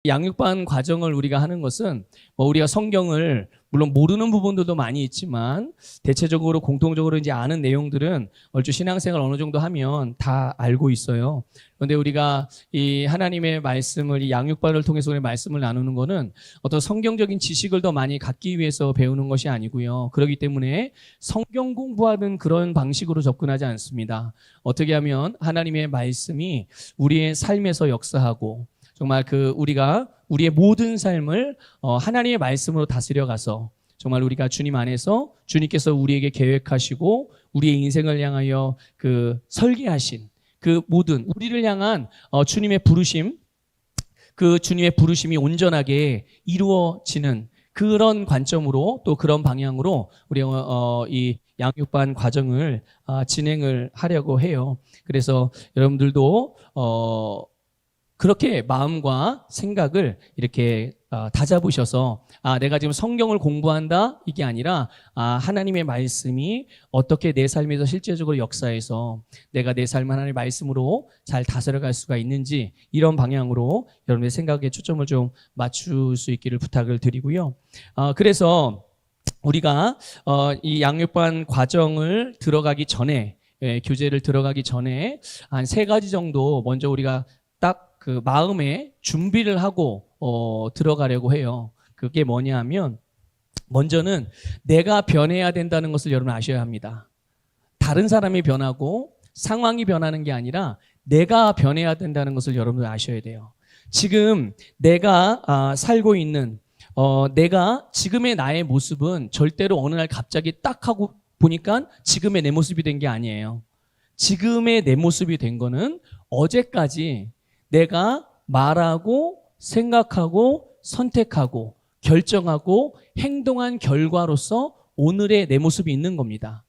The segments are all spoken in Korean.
양육반 과정을 우리가 하는 것은 우리가 성경을 물론 모르는 부분들도 많이 있지만 대체적으로 공통적으로 이제 아는 내용들은 얼추 신앙생활 어느 정도 하면 다 알고 있어요. 그런데 우리가 이 하나님의 말씀을 이 양육반을 통해서 우리 말씀을 나누는 거는 어떤 성경적인 지식을 더 많이 갖기 위해서 배우는 것이 아니고요. 그렇기 때문에 성경 공부하는 그런 방식으로 접근하지 않습니다. 어떻게 하면 하나님의 말씀이 우리의 삶에서 역사하고 정말 우리가 우리의 모든 삶을 하나님의 말씀으로 다스려가서 정말 우리가 주님 안에서 주님께서 우리에게 계획하시고 우리의 인생을 향하여 설계하신 그 모든 우리를 향한 주님의 부르심, 그 주님의 부르심이 온전하게 이루어지는 그런 관점으로 또 그런 방향으로 우리 이 양육반 과정을 진행을 하려고 해요. 그래서 여러분들도 그렇게 마음과 생각을 이렇게 다잡으셔서 내가 지금 성경을 공부한다 이게 아니라 하나님의 말씀이 어떻게 내 삶에서 실제적으로 역사해서 내가 내 삶을 하나님의 말씀으로 잘 다스려갈 수가 있는지 이런 방향으로 여러분의 생각에 초점을 좀 맞출 수 있기를 부탁을 드리고요. 그래서 우리가 이 양육반 과정을 들어가기 전에 교재를 들어가기 전에 한 3가지 정도 먼저 우리가 딱 마음에 준비를 하고 들어가려고 해요. 그게 뭐냐 하면 먼저는 내가 변해야 된다는 것을 여러분 아셔야 합니다. 다른 사람이 변하고 상황이 변하는 게 아니라 내가 변해야 된다는 것을 여러분들 아셔야 돼요. 지금 내가 살고 있는 내가 지금의 나의 모습은 절대로 어느 날 갑자기 딱 하고 보니까 지금의 내 모습이 된 게 아니에요. 지금의 내 모습이 된 거는 어제까지 내가 말하고 생각하고 선택하고 결정하고 행동한 결과로서 오늘의 내 모습이 있는 겁니다.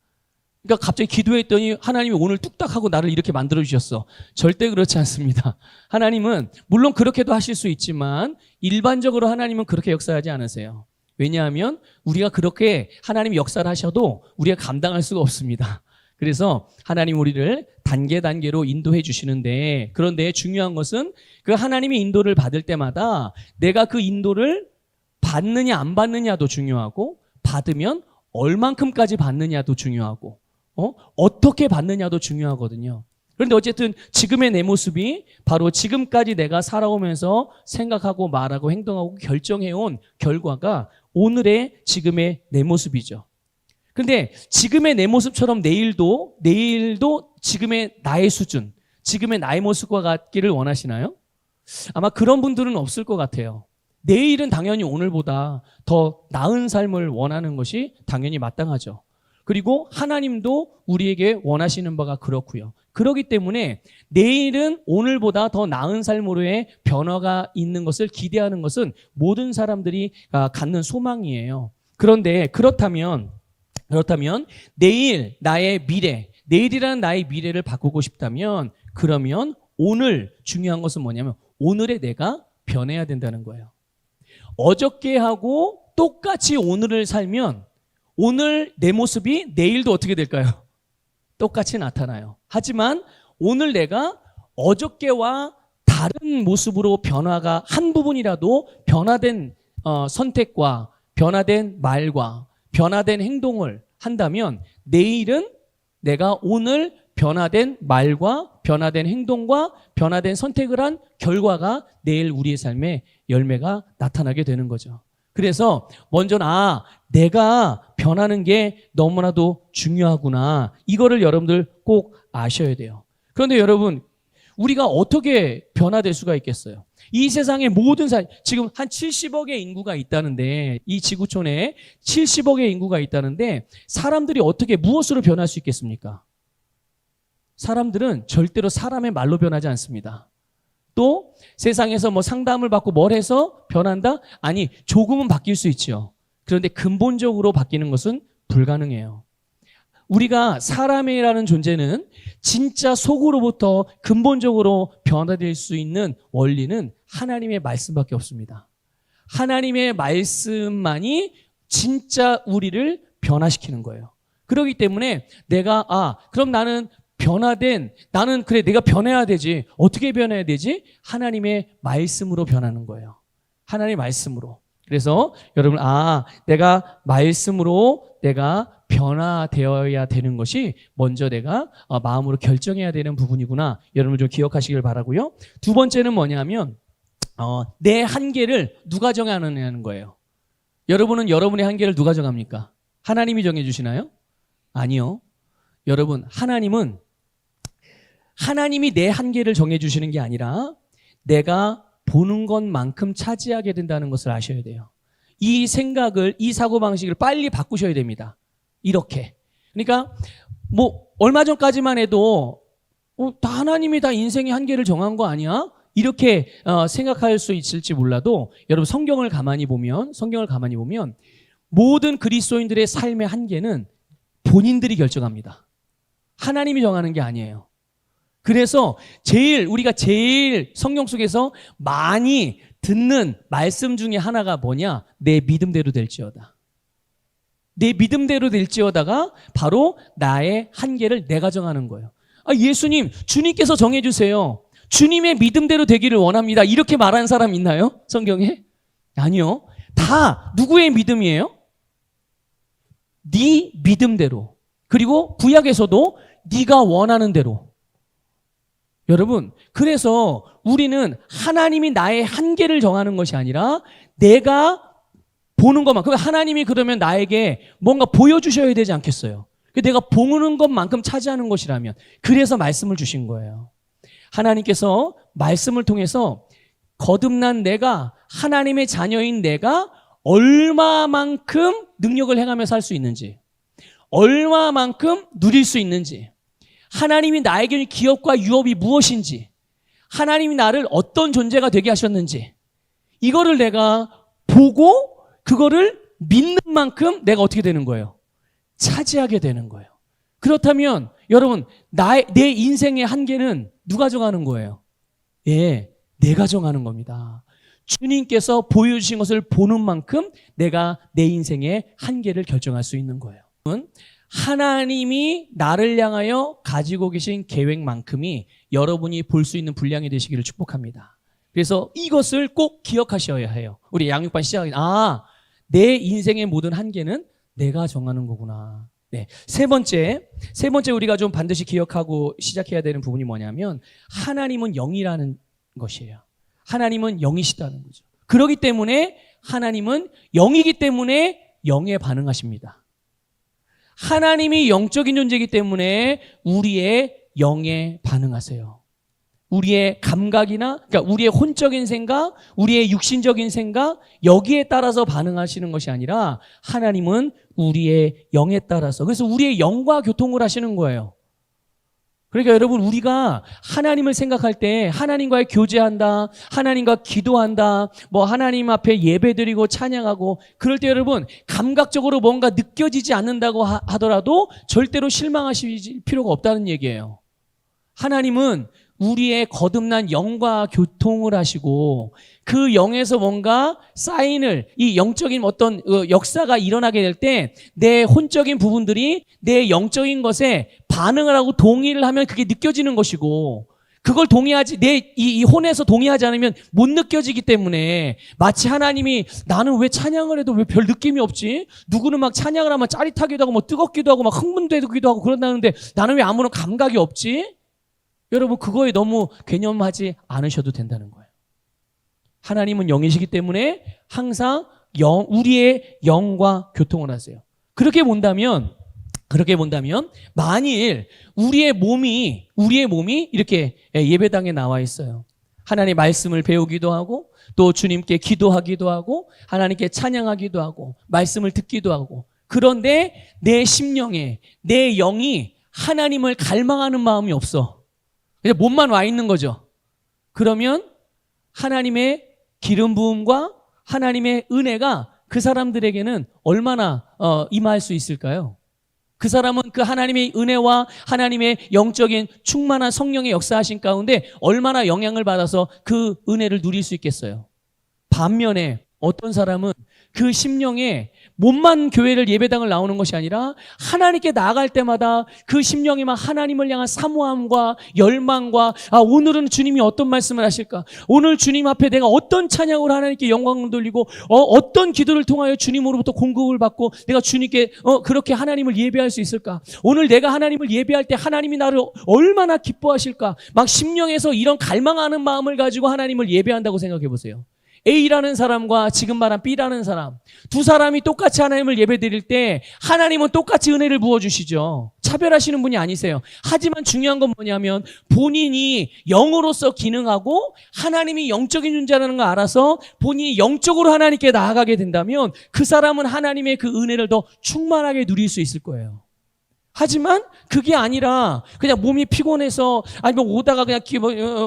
그러니까 갑자기 기도했더니 하나님이 오늘 뚝딱 하고 나를 이렇게 만들어 주셨어. 절대 그렇지 않습니다. 하나님은 물론 그렇게도 하실 수 있지만 일반적으로 하나님은 그렇게 역사하지 않으세요. 왜냐하면 우리가 그렇게 하나님이 역사를 하셔도 우리가 감당할 수가 없습니다. 그래서 하나님 우리를 단계로 인도해 주시는데 그런데 중요한 것은 그 하나님의 인도를 받을 때마다 내가 그 인도를 받느냐 안 받느냐도 중요하고 받으면 얼만큼까지 받느냐도 중요하고 어떻게 받느냐도 중요하거든요. 그런데 어쨌든 지금의 내 모습이 바로 지금까지 내가 살아오면서 생각하고 말하고 행동하고 결정해온 결과가 오늘의 지금의 내 모습이죠. 근데 지금의 내 모습처럼 내일도 지금의 나의 수준, 지금의 나의 모습과 같기를 원하시나요? 아마 그런 분들은 없을 것 같아요. 내일은 당연히 오늘보다 더 나은 삶을 원하는 것이 당연히 마땅하죠. 그리고 하나님도 우리에게 원하시는 바가 그렇고요. 그렇기 때문에 내일은 오늘보다 더 나은 삶으로의 변화가 있는 것을 기대하는 것은 모든 사람들이 갖는 소망이에요. 그런데 그렇다면 내일 나의 미래, 내일이라는 나의 미래를 바꾸고 싶다면 그러면 오늘 중요한 것은 뭐냐면 오늘의 내가 변해야 된다는 거예요. 어저께하고 똑같이 오늘을 살면 오늘 내 모습이 내일도 어떻게 될까요? 똑같이 나타나요. 하지만 오늘 내가 어저께와 다른 모습으로 변화가 한 부분이라도 변화된 선택과 변화된 말과 변화된 행동을 한다면 내일은 내가 오늘 변화된 말과 변화된 행동과 변화된 선택을 한 결과가 내일 우리의 삶에 열매가 나타나게 되는 거죠. 그래서 먼저는 내가 변하는 게 너무나도 중요하구나. 이거를 여러분들 꼭 아셔야 돼요. 그런데 여러분 우리가 어떻게 변화될 수가 있겠어요? 이 세상의 모든 지금 한 70억의 인구가 있다는데 이 지구촌에 70억의 인구가 있다는데 사람들이 어떻게 무엇으로 변할 수 있겠습니까? 사람들은 절대로 사람의 말로 변하지 않습니다. 또 세상에서 상담을 받고 뭘 해서 변한다? 아니, 조금은 바뀔 수 있죠. 그런데 근본적으로 바뀌는 것은 불가능해요. 우리가 사람이라는 존재는 진짜 속으로부터 근본적으로 변화될 수 있는 원리는 하나님의 말씀밖에 없습니다. 하나님의 말씀만이 진짜 우리를 변화시키는 거예요. 그렇기 때문에 그럼 나는 그래 내가 변해야 되지. 어떻게 변해야 되지? 하나님의 말씀으로 변하는 거예요. 하나님의 말씀으로. 그래서 여러분, 내가 말씀으로 내가 변화되어야 되는 것이 먼저 내가 마음으로 결정해야 되는 부분이구나. 여러분 좀 기억하시길 바라고요. 두 번째는 뭐냐면 내 한계를 누가 정하느냐는 거예요. 여러분은 여러분의 한계를 누가 정합니까? 하나님이 정해주시나요? 아니요. 여러분, 하나님이 내 한계를 정해주시는 게 아니라 내가 보는 것만큼 차지하게 된다는 것을 아셔야 돼요. 이 생각을, 이 사고방식을 빨리 바꾸셔야 됩니다. 이렇게. 그러니까 얼마 전까지만 해도 다 하나님이 다 인생의 한계를 정한 거 아니야? 이렇게 생각할 수 있을지 몰라도 여러분 성경을 가만히 보면 모든 그리스도인들의 삶의 한계는 본인들이 결정합니다. 하나님이 정하는 게 아니에요. 그래서 우리가 제일 성경 속에서 많이 듣는 말씀 중에 하나가 뭐냐? 내 믿음대로 될지어다. 내 믿음대로 될지어다가 바로 나의 한계를 내가 정하는 거예요. 예수님, 주님께서 정해주세요. 주님의 믿음대로 되기를 원합니다. 이렇게 말하는 사람 있나요? 성경에? 아니요. 다 누구의 믿음이에요? 네 믿음대로. 그리고 구약에서도 네가 원하는 대로. 여러분, 그래서 우리는 하나님이 나의 한계를 정하는 것이 아니라 내가 보는 것만. 그럼 하나님이 그러면 나에게 뭔가 보여주셔야 되지 않겠어요? 내가 보는 것만큼 차지하는 것이라면. 그래서 말씀을 주신 거예요. 하나님께서 말씀을 통해서 거듭난 내가, 하나님의 자녀인 내가 얼마만큼 능력을 행하며 살 수 있는지, 얼마만큼 누릴 수 있는지, 하나님이 나에게 기업과 유업이 무엇인지, 하나님이 나를 어떤 존재가 되게 하셨는지, 이거를 내가 보고 그거를 믿는 만큼 내가 어떻게 되는 거예요? 차지하게 되는 거예요. 그렇다면 여러분, 내 인생의 한계는 누가 정하는 거예요? 내가 정하는 겁니다. 주님께서 보여주신 것을 보는 만큼 내가 내 인생의 한계를 결정할 수 있는 거예요. 하나님이 나를 향하여 가지고 계신 계획만큼이 여러분이 볼 수 있는 분량이 되시기를 축복합니다. 그래서 이것을 꼭 기억하셔야 해요. 우리 양육반 시작이 내 인생의 모든 한계는 내가 정하는 거구나. 네. 세 번째 우리가 좀 반드시 기억하고 시작해야 되는 부분이 뭐냐면 하나님은 영이라는 것이에요. 하나님은 영이시다는 거죠. 그렇기 때문에 하나님은 영이기 때문에 영에 반응하십니다. 하나님이 영적인 존재이기 때문에 우리의 영에 반응하세요. 우리의 감각이나, 그러니까 우리의 혼적인 생각, 우리의 육신적인 생각, 여기에 따라서 반응하시는 것이 아니라 하나님은 우리의 영에 따라서, 그래서 우리의 영과 교통을 하시는 거예요. 그러니까 여러분, 우리가 하나님을 생각할 때 하나님과의 교제한다, 하나님과 기도한다, 하나님 앞에 예배드리고 찬양하고, 그럴 때 여러분 감각적으로 뭔가 느껴지지 않는다고 하더라도 절대로 실망하실 필요가 없다는 얘기예요. 하나님은 우리의 거듭난 영과 교통을 하시고 그 영에서 뭔가 사인을, 이 영적인 어떤 역사가 일어나게 될 때 내 혼적인 부분들이 내 영적인 것에 반응을 하고 동의를 하면 그게 느껴지는 것이고, 그걸 동의하지, 이 혼에서 동의하지 않으면 못 느껴지기 때문에, 마치 하나님이 나는 왜 찬양을 해도 왜 별 느낌이 없지? 누구는 막 찬양을 하면 짜릿하기도 하고 뜨겁기도 하고 막 흥분되기도 하고 그런다는데 나는 왜 아무런 감각이 없지? 여러분, 그거에 너무 개념하지 않으셔도 된다는 거예요. 하나님은 영이시기 때문에 항상 우리의 영과 교통을 하세요. 그렇게 본다면 만일 우리의 몸이 이렇게 예배당에 나와 있어요. 하나님의 말씀을 배우기도 하고 또 주님께 기도하기도 하고 하나님께 찬양하기도 하고 말씀을 듣기도 하고, 그런데 내 심령에, 내 영이 하나님을 갈망하는 마음이 없어. 그냥 몸만 와 있는 거죠. 그러면 하나님의 기름 부음과 하나님의 은혜가 그 사람들에게는 얼마나 임할 수 있을까요? 그 사람은 그 하나님의 은혜와 하나님의 영적인 충만한 성령의 역사하신 가운데 얼마나 영향을 받아서 그 은혜를 누릴 수 있겠어요? 반면에 어떤 사람은 그 심령에 몸만 교회를 예배당을 나오는 것이 아니라 하나님께 나아갈 때마다 그 심령에만 하나님을 향한 사모함과 열망과 오늘은 주님이 어떤 말씀을 하실까? 오늘 주님 앞에 내가 어떤 찬양으로 하나님께 영광을 돌리고 어떤 기도를 통하여 주님으로부터 공급을 받고 내가 주님께 그렇게 하나님을 예배할 수 있을까? 오늘 내가 하나님을 예배할 때 하나님이 나를 얼마나 기뻐하실까? 막 심령에서 이런 갈망하는 마음을 가지고 하나님을 예배한다고 생각해 보세요. A라는 사람과 지금 말한 B라는 사람, 두 사람이 똑같이 하나님을 예배드릴 때 하나님은 똑같이 은혜를 부어주시죠. 차별하시는 분이 아니세요. 하지만 중요한 건 뭐냐면 본인이 영으로서 기능하고 하나님이 영적인 존재라는 걸 알아서 본인이 영적으로 하나님께 나아가게 된다면 그 사람은 하나님의 그 은혜를 더 충만하게 누릴 수 있을 거예요. 하지만 그게 아니라 그냥 몸이 피곤해서 아니면 오다가 그냥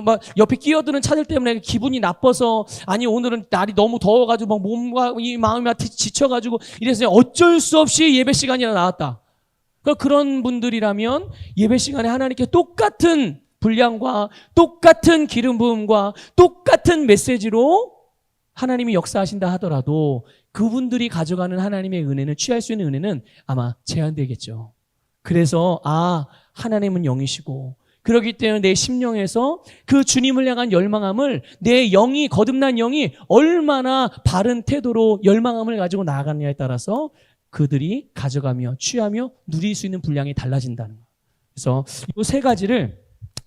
막 옆에 끼어드는 차들 때문에 기분이 나빠서 아니 오늘은 날이 너무 더워가지고 막 몸과 이 마음이 지쳐가지고 이래서 어쩔 수 없이 예배 시간이나 나왔다. 그런 분들이라면 예배 시간에 하나님께 똑같은 분량과 똑같은 기름 부음과 똑같은 메시지로 하나님이 역사하신다 하더라도 그분들이 가져가는 하나님의 은혜는 취할 수 있는 은혜는 아마 제한되겠죠. 그래서 하나님은 영이시고 그렇기 때문에 내 심령에서 그 주님을 향한 열망함을 내 영이 거듭난 영이 얼마나 바른 태도로 열망함을 가지고 나아가느냐에 따라서 그들이 가져가며 취하며 누릴 수 있는 분량이 달라진다는 거예요. 그래서 이 세 가지를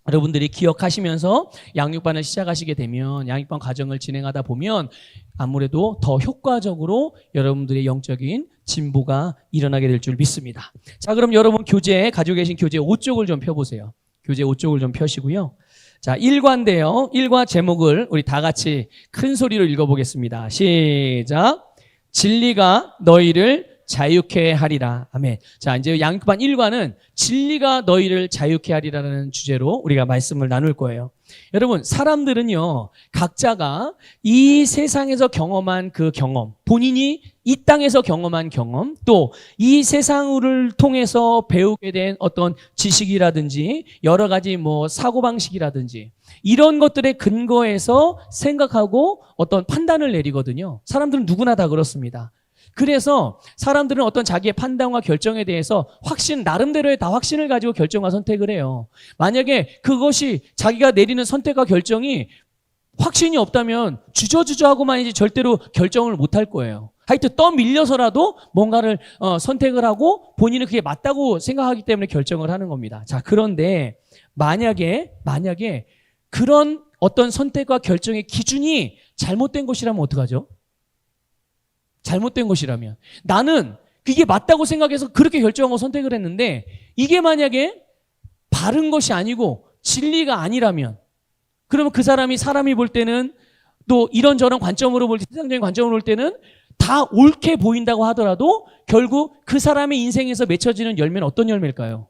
여러분들이 기억하시면서 양육반을 시작하시게 되면 양육반 과정을 진행하다 보면 아무래도 더 효과적으로 여러분들의 영적인 진보가 일어나게 될 줄 믿습니다. 자, 그럼 여러분 가지고 계신 교재 5쪽을 좀 펴보세요. 교재 5쪽을 좀 펴시고요. 자, 1과인데요. 1과 제목을 우리 다 같이 큰 소리로 읽어보겠습니다. 시작. 진리가 너희를 자유케 하리라. 아멘. 자, 이제 양육반 1과는 진리가 너희를 자유케 하리라는 주제로 우리가 말씀을 나눌 거예요. 여러분, 사람들은요, 각자가 이 세상에서 경험한 그 경험, 본인이 이 땅에서 경험한 경험, 또 이 세상을 통해서 배우게 된 어떤 지식이라든지 여러 가지 사고방식이라든지 이런 것들의 근거에서 생각하고 어떤 판단을 내리거든요. 사람들은 누구나 다 그렇습니다. 그래서 사람들은 어떤 자기의 판단과 결정에 대해서 나름대로의 다 확신을 가지고 결정과 선택을 해요. 만약에 그것이 자기가 내리는 선택과 결정이 확신이 없다면 주저주저하고만이지 절대로 결정을 못 할 거예요. 하여튼 떠밀려서라도 뭔가를 선택을 하고 본인은 그게 맞다고 생각하기 때문에 결정을 하는 겁니다. 자, 그런데 만약에 그런 어떤 선택과 결정의 기준이 잘못된 것이라면 어떡하죠? 잘못된 것이라면 나는 그게 맞다고 생각해서 그렇게 결정하고 선택을 했는데 이게 만약에 바른 것이 아니고 진리가 아니라면 그러면 그 사람이 볼 때는 또 이런저런 관점으로 볼 때 세상적인 관점으로 볼 때는 다 옳게 보인다고 하더라도 결국 그 사람의 인생에서 맺혀지는 열매는 어떤 열매일까요?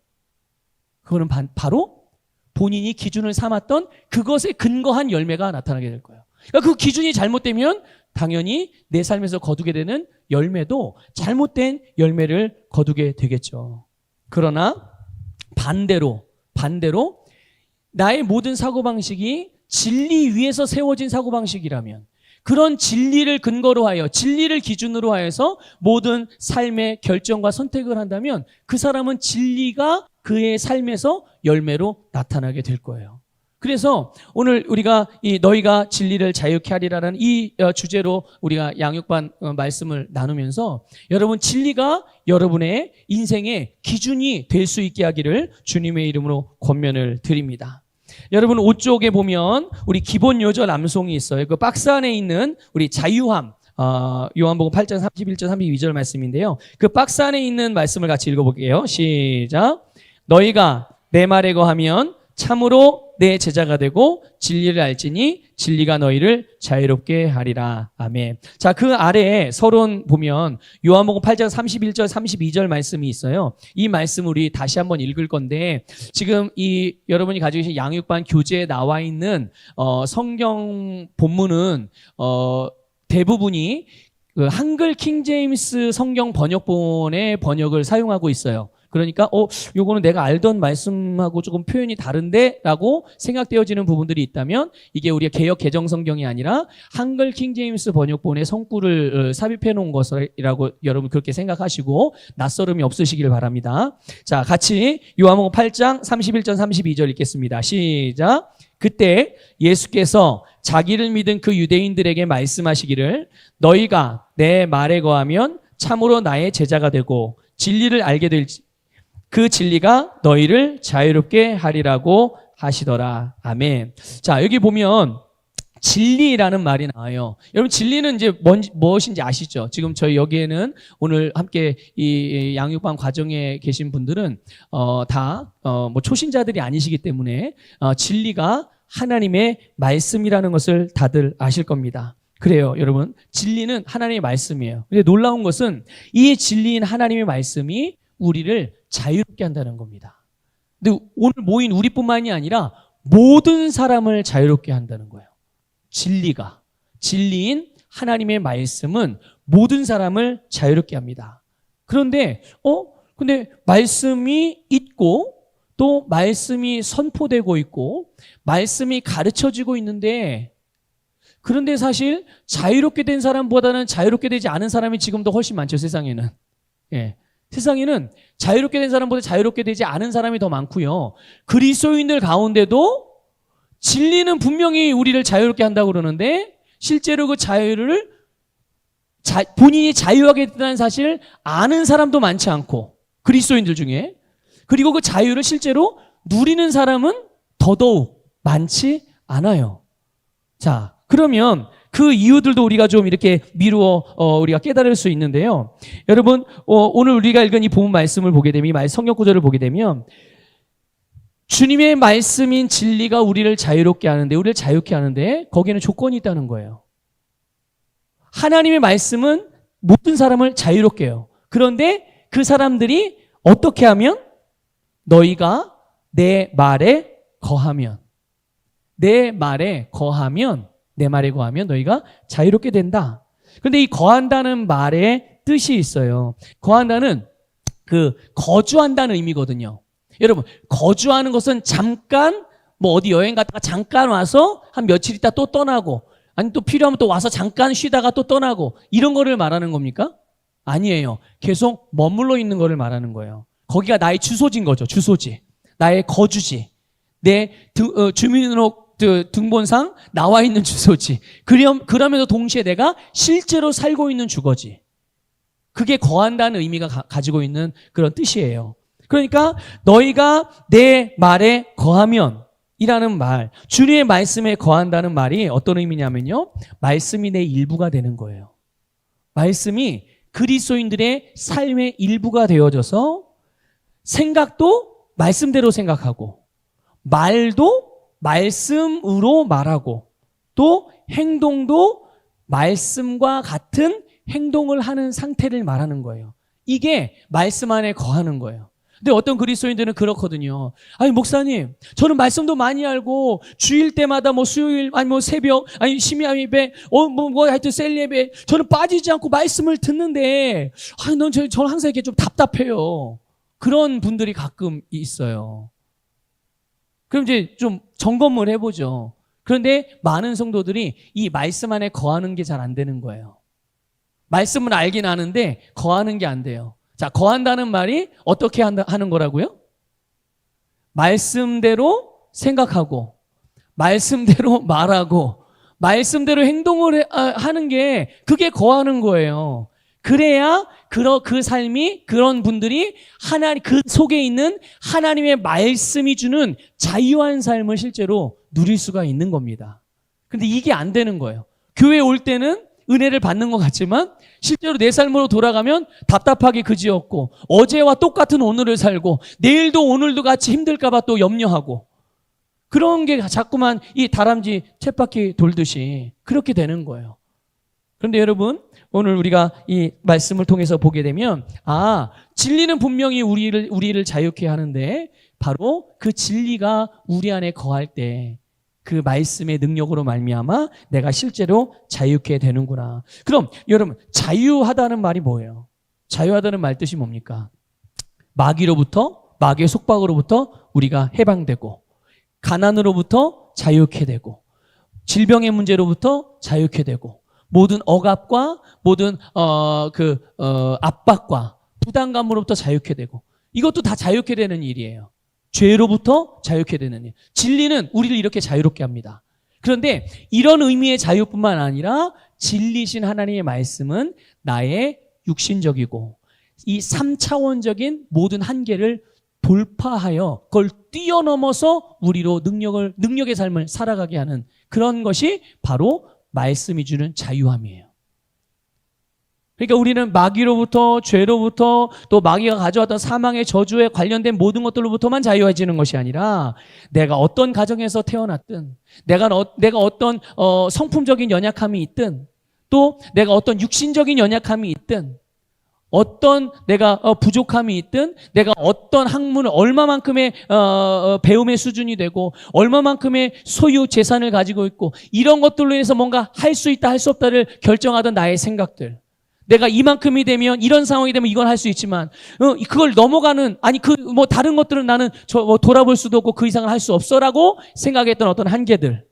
그거는 바로 본인이 기준을 삼았던 그것에 근거한 열매가 나타나게 될 거예요. 그러니까 그 기준이 잘못되면 당연히 내 삶에서 거두게 되는 열매도 잘못된 열매를 거두게 되겠죠. 그러나 반대로 나의 모든 사고방식이 진리 위에서 세워진 사고방식이라면 그런 진리를 근거로 하여 진리를 기준으로 하여서 모든 삶의 결정과 선택을 한다면 그 사람은 진리가 그의 삶에서 열매로 나타나게 될 거예요. 그래서 오늘 우리가 너희가 진리를 자유케 하리라는 이 주제로 우리가 양육반 말씀을 나누면서 여러분 진리가 여러분의 인생의 기준이 될 수 있게 하기를 주님의 이름으로 권면을 드립니다. 여러분 5쪽에 보면 우리 기본 요절 암송이 있어요. 그 박스 안에 있는 우리 자유함 요한복음 8장 31절 32절 말씀인데요. 그 박스 안에 있는 말씀을 같이 읽어볼게요. 시작. 너희가 내 말에 거하면 참으로 내 제자가 되고 진리를 알지니 진리가 너희를 자유롭게 하리라. 아멘. 자, 그 아래에 서론 보면 요한복음 8장 31절 32절 말씀이 있어요. 이 말씀 우리 다시 한번 읽을 건데 지금 여러분이 가지고 계신 양육반 교재에 나와 있는 성경 본문은 대부분이 그 한글 킹제임스 성경 번역본의 번역을 사용하고 있어요. 그러니까 요거는 내가 알던 말씀하고 조금 표현이 다른데 라고 생각되어지는 부분들이 있다면 이게 우리가 개역 개정 성경이 아니라 한글 킹제임스 번역본의 성구를 삽입해 놓은 것이라고 여러분 그렇게 생각하시고 낯설음이 없으시길 바랍니다. 자, 같이 요한복음 8장 31절 32절 읽겠습니다. 시작. 그때 예수께서 자기를 믿은 그 유대인들에게 말씀하시기를 너희가 내 말에 거하면 참으로 나의 제자가 되고 진리를 알게 될지 그 진리가 너희를 자유롭게 하리라고 하시더라. 아멘. 자, 여기 보면 진리라는 말이 나와요. 여러분 진리는 이제 무엇인지 아시죠? 지금 저희 여기에는 오늘 함께 이 양육반 과정에 계신 분들은 다 뭐 초신자들이 아니시기 때문에 진리가 하나님의 말씀이라는 것을 다들 아실 겁니다. 그래요, 여러분. 진리는 하나님의 말씀이에요. 근데 놀라운 것은 이 진리인 하나님의 말씀이 우리를 자유롭게 한다는 겁니다. 근데 오늘 모인 우리뿐만이 아니라 모든 사람을 자유롭게 한다는 거예요. 진리인 하나님의 말씀은 모든 사람을 자유롭게 합니다. 그런데 근데 말씀이 있고 또 말씀이 선포되고 있고 말씀이 가르쳐지고 있는데 그런데 사실 자유롭게 된 사람보다는 자유롭게 되지 않은 사람이 지금도 훨씬 많죠, 세상에는. 예. 세상에는 자유롭게 된 사람보다 자유롭게 되지 않은 사람이 더 많고요. 그리스도인들 가운데도 진리는 분명히 우리를 자유롭게 한다고 그러는데 실제로 그 자유를 본인이 자유하게 됐다는 사실을 아는 사람도 많지 않고 그리스도인들 중에 그리고 그 자유를 실제로 누리는 사람은 더더욱 많지 않아요. 자, 그러면 그 이유들도 우리가 좀 이렇게 미루어 우리가 깨달을 수 있는데요. 여러분 오늘 우리가 읽은 이 본문 말씀을 보게 되면 이 성경 구절을 보게 되면 주님의 말씀인 진리가 우리를 자유롭게 하는데 우리를 자유롭게 하는데 거기에는 조건이 있다는 거예요. 하나님의 말씀은 모든 사람을 자유롭게 해요. 그런데 그 사람들이 어떻게 하면 너희가 내 말에 거하면 내 말에 거하면 너희가 자유롭게 된다. 그런데 이 거한다는 말에 뜻이 있어요. 거한다는 거주한다는 의미거든요. 여러분, 거주하는 것은 잠깐 어디 여행 갔다가 잠깐 와서 한 며칠 있다 또 떠나고 아니 또 필요하면 또 와서 잠깐 쉬다가 또 떠나고 이런 거를 말하는 겁니까? 아니에요. 계속 머물러 있는 거를 말하는 거예요. 거기가 나의 주소지인 거죠. 주소지. 나의 거주지. 내 주민등록 등본상 나와 있는 주소지. 그러면서 동시에 내가 실제로 살고 있는 주거지. 그게 거한다는 의미가 가지고 있는 그런 뜻이에요. 그러니까 너희가 내 말에 거하면 이라는 말, 주님의 말씀에 거한다는 말이 어떤 의미냐면요. 말씀이 내 일부가 되는 거예요. 말씀이 그리스도인들의 삶의 일부가 되어져서 생각도 말씀대로 생각하고 말도 말씀으로 말하고 또 행동도 말씀과 같은 행동을 하는 상태를 말하는 거예요. 이게 말씀 안에 거하는 거예요. 근데 어떤 그리스도인들은 그렇거든요. 아니 목사님, 저는 말씀도 많이 알고 주일 때마다 수요일 아니 새벽 아니 심야 예배 하여튼 셀 예배 저는 빠지지 않고 말씀을 듣는데 저는 항상 이렇게 좀 답답해요. 그런 분들이 가끔 있어요. 그럼 이제 좀 점검을 해보죠. 그런데 많은 성도들이 이 말씀 안에 거하는 게 잘 안 되는 거예요. 말씀을 알긴 아는데 거하는 게 안 돼요. 자, 거한다는 말이 어떻게 하는 거라고요? 말씀대로 생각하고 말씀대로 말하고 말씀대로 행동을 하는 게 그게 거하는 거예요. 그래야 그 삶이 그런 분들이 그 속에 있는 하나님의 말씀이 주는 자유한 삶을 실제로 누릴 수가 있는 겁니다. 근데 이게 안 되는 거예요. 교회에 올 때는 은혜를 받는 것 같지만 실제로 내 삶으로 돌아가면 답답하게 그지없고 어제와 똑같은 오늘을 살고 내일도 오늘도 같이 힘들까 봐 또 염려하고 그런 게 자꾸만 이 다람쥐 쳇바퀴 돌듯이 그렇게 되는 거예요. 그런데 여러분 오늘 우리가 이 말씀을 통해서 보게 되면 진리는 분명히 우리를 자유케 하는데 바로 그 진리가 우리 안에 거할 때 그 말씀의 능력으로 말미암아 내가 실제로 자유케 되는구나. 그럼 여러분 자유하다는 말이 뭐예요? 자유하다는 말 뜻이 뭡니까? 마귀의 속박으로부터 우리가 해방되고, 가난으로부터 자유케 되고, 질병의 문제로부터 자유케 되고, 모든 억압과 모든 압박과 부담감으로부터 자유케 되고, 이것도 다 자유케 되는 일이에요. 죄로부터 자유케 되는 일. 진리는 우리를 이렇게 자유롭게 합니다. 그런데 이런 의미의 자유뿐만 아니라 진리신 하나님의 말씀은 나의 육신적이고 이 3차원적인 모든 한계를 돌파하여 그걸 뛰어넘어서 우리로 능력의 삶을 살아가게 하는 그런 것이 바로 말씀이 주는 자유함이에요. 그러니까 우리는 마귀로부터, 죄로부터, 또 마귀가 가져왔던 사망의 저주에 관련된 모든 것들로부터만 자유해지는 것이 아니라 내가 어떤 가정에서 태어났든, 내가 어떤 성품적인 연약함이 있든, 또 내가 어떤 육신적인 연약함이 있든, 어떤 내가 부족함이 있든, 내가 어떤 학문을 얼마만큼의 배움의 수준이 되고 얼마만큼의 소유 재산을 가지고 있고 이런 것들로 인해서 뭔가 할 수 있다 할 수 없다를 결정하던 나의 생각들, 내가 이만큼이 되면 이런 상황이 되면 이건 할 수 있지만 그걸 넘어가는 다른 것들은 나는 돌아볼 수도 없고 그 이상을 할 수 없어라고 생각했던 어떤 한계들,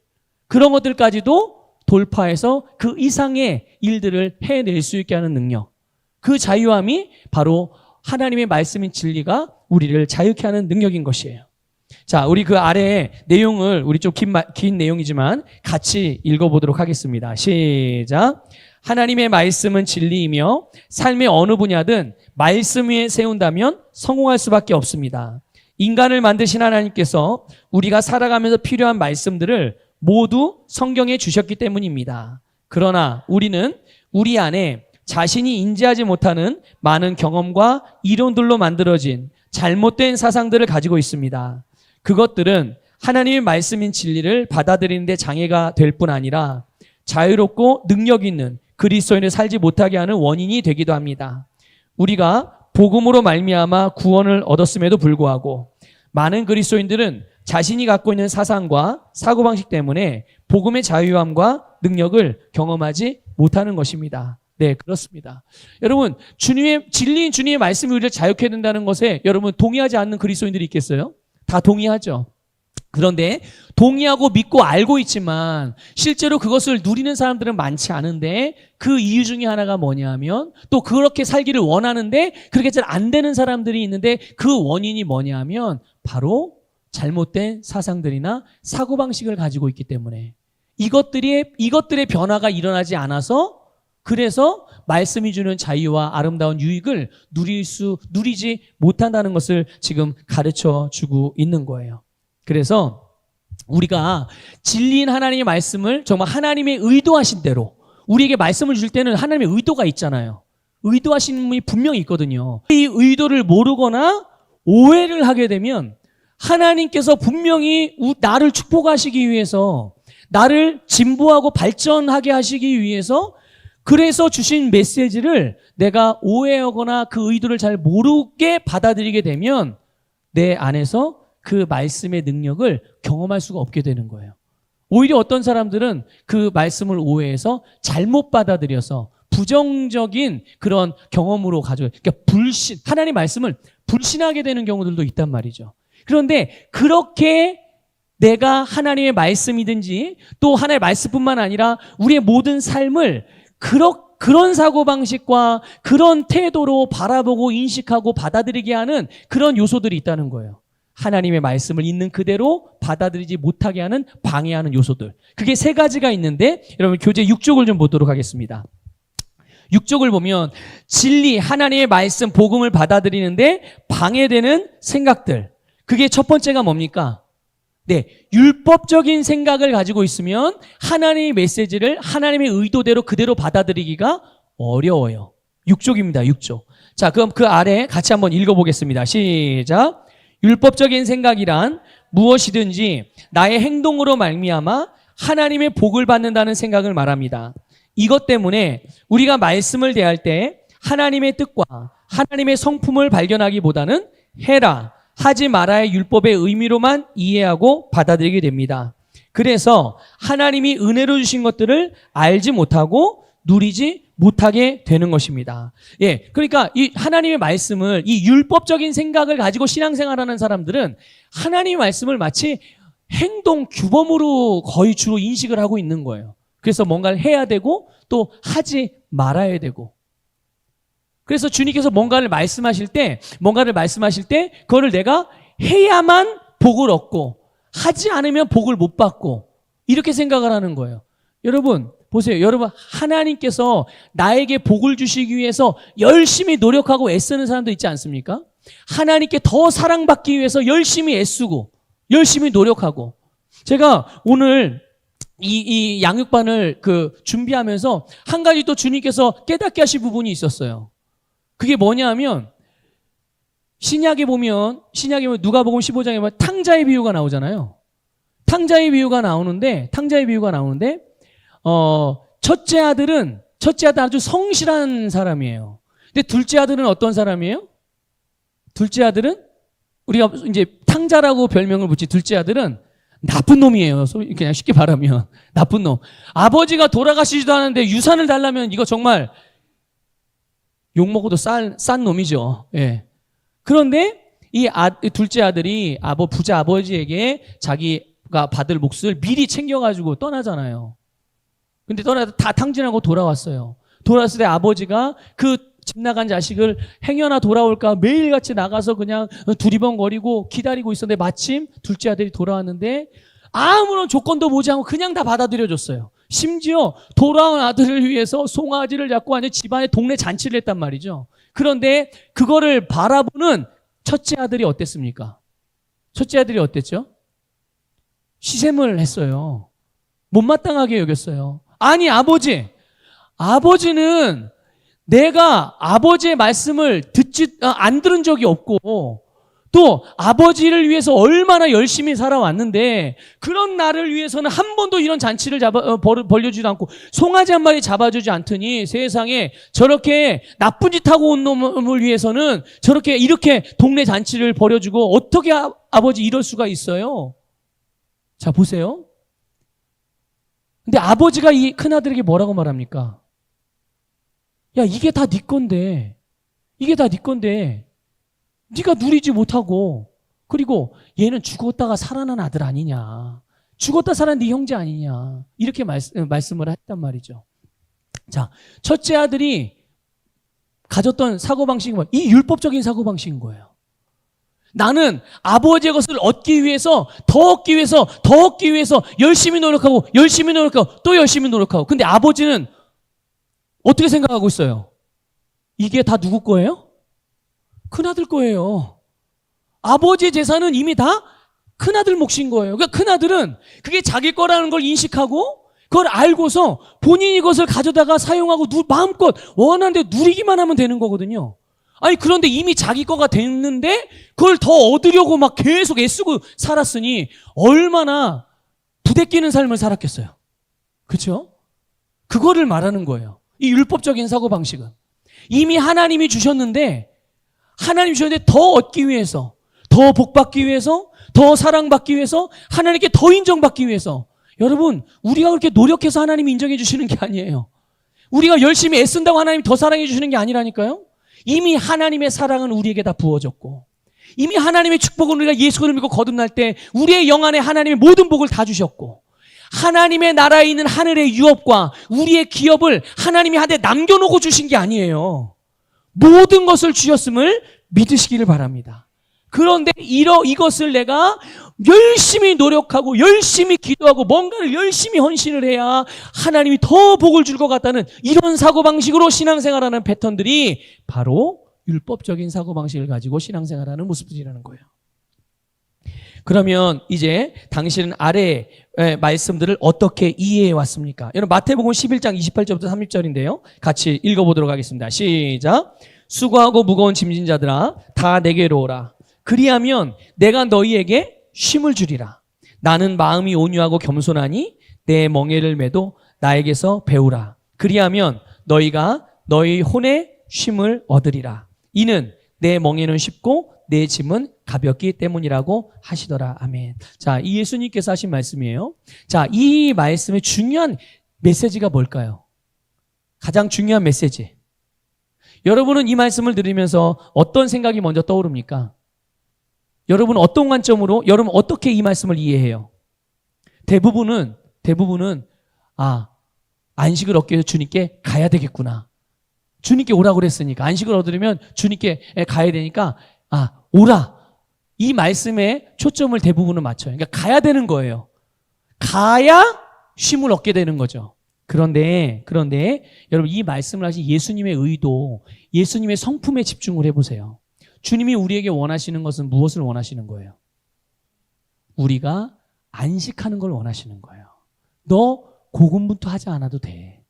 그런 것들까지도 돌파해서 그 이상의 일들을 해낼 수 있게 하는 능력, 그 자유함이 바로 하나님의 말씀인 진리가 우리를 자유케 하는 능력인 것이에요. 자, 우리 그 아래에 내용을 우리 좀 긴 내용이지만 같이 읽어보도록 하겠습니다. 시작. 하나님의 말씀은 진리이며 삶의 어느 분야든 말씀 위에 세운다면 성공할 수밖에 없습니다. 인간을 만드신 하나님께서 우리가 살아가면서 필요한 말씀들을 모두 성경에 주셨기 때문입니다. 그러나 우리는 우리 안에 자신이 인지하지 못하는 많은 경험과 이론들로 만들어진 잘못된 사상들을 가지고 있습니다. 그것들은 하나님의 말씀인 진리를 받아들이는 데 장애가 될 뿐 아니라 자유롭고 능력 있는 그리스도인을 살지 못하게 하는 원인이 되기도 합니다. 우리가 복음으로 말미암아 구원을 얻었음에도 불구하고 많은 그리스도인들은 자신이 갖고 있는 사상과 사고방식 때문에 복음의 자유함과 능력을 경험하지 못하는 것입니다. 네, 그렇습니다. 여러분, 진리인 주님의 말씀이 우리를 자유케 된다는 것에 여러분 동의하지 않는 그리스도인들이 있겠어요? 다 동의하죠. 그런데 동의하고 믿고 알고 있지만 실제로 그것을 누리는 사람들은 많지 않은데 그 이유 중에 하나가 뭐냐면 또 그렇게 살기를 원하는데 그렇게 잘 안 되는 사람들이 있는데 그 원인이 뭐냐면 바로 잘못된 사상들이나 사고방식을 가지고 있기 때문에 이것들의 변화가 일어나지 않아서 그래서 말씀이 주는 자유와 아름다운 유익을 누리지 못한다는 것을 지금 가르쳐 주고 있는 거예요. 그래서 우리가 진리인 하나님의 말씀을 정말 하나님의 의도하신 대로 우리에게 말씀을 줄 때는 하나님의 의도가 있잖아요. 의도하신 분이 분명히 있거든요. 이 의도를 모르거나 오해를 하게 되면 하나님께서 분명히 나를 축복하시기 위해서 나를 진보하고 발전하게 하시기 위해서 그래서 주신 메시지를 내가 오해하거나 그 의도를 잘 모르게 받아들이게 되면 내 안에서 그 말씀의 능력을 경험할 수가 없게 되는 거예요. 오히려 어떤 사람들은 그 말씀을 오해해서 잘못 받아들여서 부정적인 그런 경험으로 그러니까 하나님의 말씀을 불신하게 되는 경우들도 있단 말이죠. 그런데 그렇게 내가 하나님의 말씀이든지 또 하나님의 말씀뿐만 아니라 우리의 모든 삶을 그런 사고방식과 그런 태도로 바라보고 인식하고 받아들이게 하는 그런 요소들이 있다는 거예요. 하나님의 말씀을 있는 그대로 받아들이지 못하게 하는 방해하는 요소들. 그게 세 가지가 있는데 여러분 교재 6쪽을 좀 보도록 하겠습니다. 6쪽을 보면 진리, 하나님의 말씀, 복음을 받아들이는데 방해되는 생각들. 그게 첫 번째가 뭡니까? 네, 율법적인 생각을 가지고 있으면 하나님의 메시지를 하나님의 의도대로 그대로 받아들이기가 어려워요. 6쪽입니다. 6쪽. 자, 그럼 그 아래 같이 한번 읽어보겠습니다. 시작. 율법적인 생각이란 무엇이든지 나의 행동으로 말미암아 하나님의 복을 받는다는 생각을 말합니다. 이것 때문에 우리가 말씀을 대할 때 하나님의 뜻과 하나님의 성품을 발견하기보다는 해라, 하지 말아의 율법의 의미로만 이해하고 받아들이게 됩니다. 그래서 하나님이 은혜로 주신 것들을 알지 못하고 누리지 못하게 되는 것입니다. 예, 그러니까 이 하나님의 말씀을, 이 율법적인 생각을 가지고 신앙생활하는 사람들은 하나님의 말씀을 마치 행동 규범으로 거의 주로 인식을 하고 있는 거예요. 그래서 뭔가를 해야 되고 또 하지 말아야 되고. 그래서 주님께서 뭔가를 말씀하실 때 그거를 내가 해야만 복을 얻고 하지 않으면 복을 못 받고 이렇게 생각을 하는 거예요. 여러분 보세요. 여러분, 하나님께서 나에게 복을 주시기 위해서 열심히 노력하고 애쓰는 사람도 있지 않습니까? 하나님께 더 사랑받기 위해서 열심히 애쓰고 열심히 노력하고. 제가 오늘 이 양육반을 준비하면서 한 가지 또 주님께서 깨닫게 하신 부분이 있었어요. 그게 뭐냐면 신약에 보면 누가복음 15장에 보면 탕자의 비유가 나오잖아요. 탕자의 비유가 나오는데 첫째 아들은 아주 성실한 사람이에요. 근데 둘째 아들은 어떤 사람이에요? 둘째 아들은 우리가 이제 탕자라고 별명을 붙인 둘째 아들은 나쁜 놈이에요. 그냥 쉽게 말하면 나쁜 놈. 아버지가 돌아가시지도 않았는데 유산을 달라면 이거 정말 욕먹어도 싼 놈이죠. 예. 그런데 이 둘째 아들이 부자 아버지에게 자기가 받을 몫을 미리 챙겨가지고 떠나잖아요. 근데 다 탕진하고 돌아왔어요. 돌아왔을 때 아버지가 그 집 나간 자식을 행여나 돌아올까 매일같이 나가서 그냥 두리번거리고 기다리고 있었는데 마침 둘째 아들이 돌아왔는데 아무런 조건도 보지 않고 그냥 다 받아들여줬어요. 심지어 돌아온 아들을 위해서 송아지를 잡고 아니 집안에 동네 잔치를 했단 말이죠. 그런데 그거를 바라보는 첫째 아들이 어땠습니까? 첫째 아들이 어땠죠? 시샘을 했어요. 못마땅하게 여겼어요. 아니 아버지는 내가 아버지의 말씀을 안 들은 적이 없고 또 아버지를 위해서 얼마나 열심히 살아왔는데 그런 나를 위해서는 한 번도 이런 잔치를 벌려주지도 않고 송아지 한 마리 잡아주지 않더니 세상에 저렇게 나쁜 짓 하고 온 놈을 위해서는 이렇게 동네 잔치를 벌여주고 어떻게 아버지 이럴 수가 있어요? 자 보세요. 근데 아버지가 이 큰아들에게 뭐라고 말합니까? 야, 이게 다 네 건데 네가 누리지 못하고 그리고 얘는 죽었다가 살아난 아들 아니냐. 죽었다 살아난 네 형제 아니냐. 이렇게 말씀을 했단 말이죠. 자, 첫째 아들이 가졌던 사고방식이 이 율법적인 사고방식인 거예요. 나는 아버지의 것을 얻기 위해서 더 얻기 위해서 열심히 노력하고 또 열심히 노력하고. 근데 아버지는 어떻게 생각하고 있어요? 이게 다 누구 거예요? 큰아들 거예요. 아버지의 재산은 이미 다 큰아들 몫인 거예요. 그러니까 큰아들은 그게 자기 거라는 걸 인식하고 그걸 알고서 본인이 그것을 가져다가 사용하고 마음껏 원하는 데 누리기만 하면 되는 거거든요. 아니 그런데 이미 자기 거가 됐는데 그걸 더 얻으려고 막 계속 애쓰고 살았으니 얼마나 부대끼는 삶을 살았겠어요. 그렇죠? 그거를 말하는 거예요. 이 율법적인 사고방식은 이미 하나님이 주셨는데 더 얻기 위해서, 더 복받기 위해서, 더 사랑받기 위해서, 하나님께 더 인정받기 위해서. 여러분, 우리가 그렇게 노력해서 하나님이 인정해 주시는 게 아니에요. 우리가 열심히 애쓴다고 하나님이 더 사랑해 주시는 게 아니라니까요. 이미 하나님의 사랑은 우리에게 다 부어졌고 이미 하나님의 축복은 우리가 예수를 믿고 거듭날 때 우리의 영 안에 하나님의 모든 복을 다 주셨고 하나님의 나라에 있는 하늘의 유업과 우리의 기업을 하나님이 한데 남겨놓고 주신 게 아니에요. 모든 것을 주셨음을 믿으시기를 바랍니다. 그런데 이것을 내가 열심히 노력하고 열심히 기도하고 뭔가를 열심히 헌신을 해야 하나님이 더 복을 줄 것 같다는 이런 사고방식으로 신앙생활하는 패턴들이 바로 율법적인 사고방식을 가지고 신앙생활하는 모습들이라는 거예요. 그러면 이제 당신은 아래의 말씀들을 어떻게 이해해 왔습니까? 여러분 마태복음 11장 28절부터 30절인데요. 같이 읽어보도록 하겠습니다. 시작. 수고하고 무거운 짐진 자들아 다 내게로 오라. 그리하면 내가 너희에게 쉼을 주리라. 나는 마음이 온유하고 겸손하니 내 멍에를 매도 나에게서 배우라. 그리하면 너희가 너희 혼의 쉼을 얻으리라. 이는 내 멍에는 쉽고 내 짐은 가볍기 때문이라고 하시더라. 아멘. 자, 이 예수님께서 하신 말씀이에요. 자, 이 말씀의 중요한 메시지가 뭘까요? 가장 중요한 메시지. 여러분은 이 말씀을 들으면서 어떤 생각이 먼저 떠오릅니까? 여러분 어떤 관점으로, 여러분 어떻게 이 말씀을 이해해요? 대부분은 안식을 얻기 위해서 주님께 가야 되겠구나. 주님께 오라고 그랬으니까, 안식을 얻으려면 주님께 가야 되니까 오라. 이 말씀에 초점을 대부분은 맞춰요. 그러니까 가야 되는 거예요. 가야 쉼을 얻게 되는 거죠. 그런데 여러분 이 말씀을 하신 예수님의 의도, 예수님의 성품에 집중을 해보세요. 주님이 우리에게 원하시는 것은 무엇을 원하시는 거예요? 우리가 안식하는 걸 원하시는 거예요. 너 고군분투하지 않아도 돼.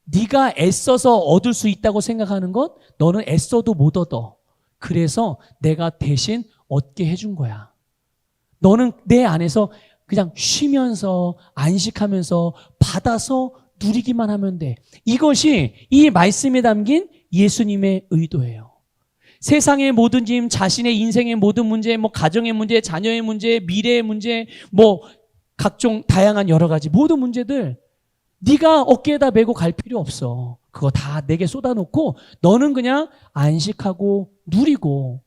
네가 애써서 얻을 수 있다고 생각하는 것 너는 애써도 못 얻어. 그래서 내가 대신 얻게 해준 거야. 너는 내 안에서 그냥 쉬면서 안식하면서 받아서 누리기만 하면 돼. 이것이 이 말씀에 담긴 예수님의 의도예요. 세상의 모든 짐, 자신의 인생의 모든 문제, 가정의 문제, 자녀의 문제, 미래의 문제, 각종 다양한 여러 가지 모든 문제들 네가 어깨에다 메고 갈 필요 없어. 그거 다 내게 쏟아놓고 너는 그냥 안식하고 누리고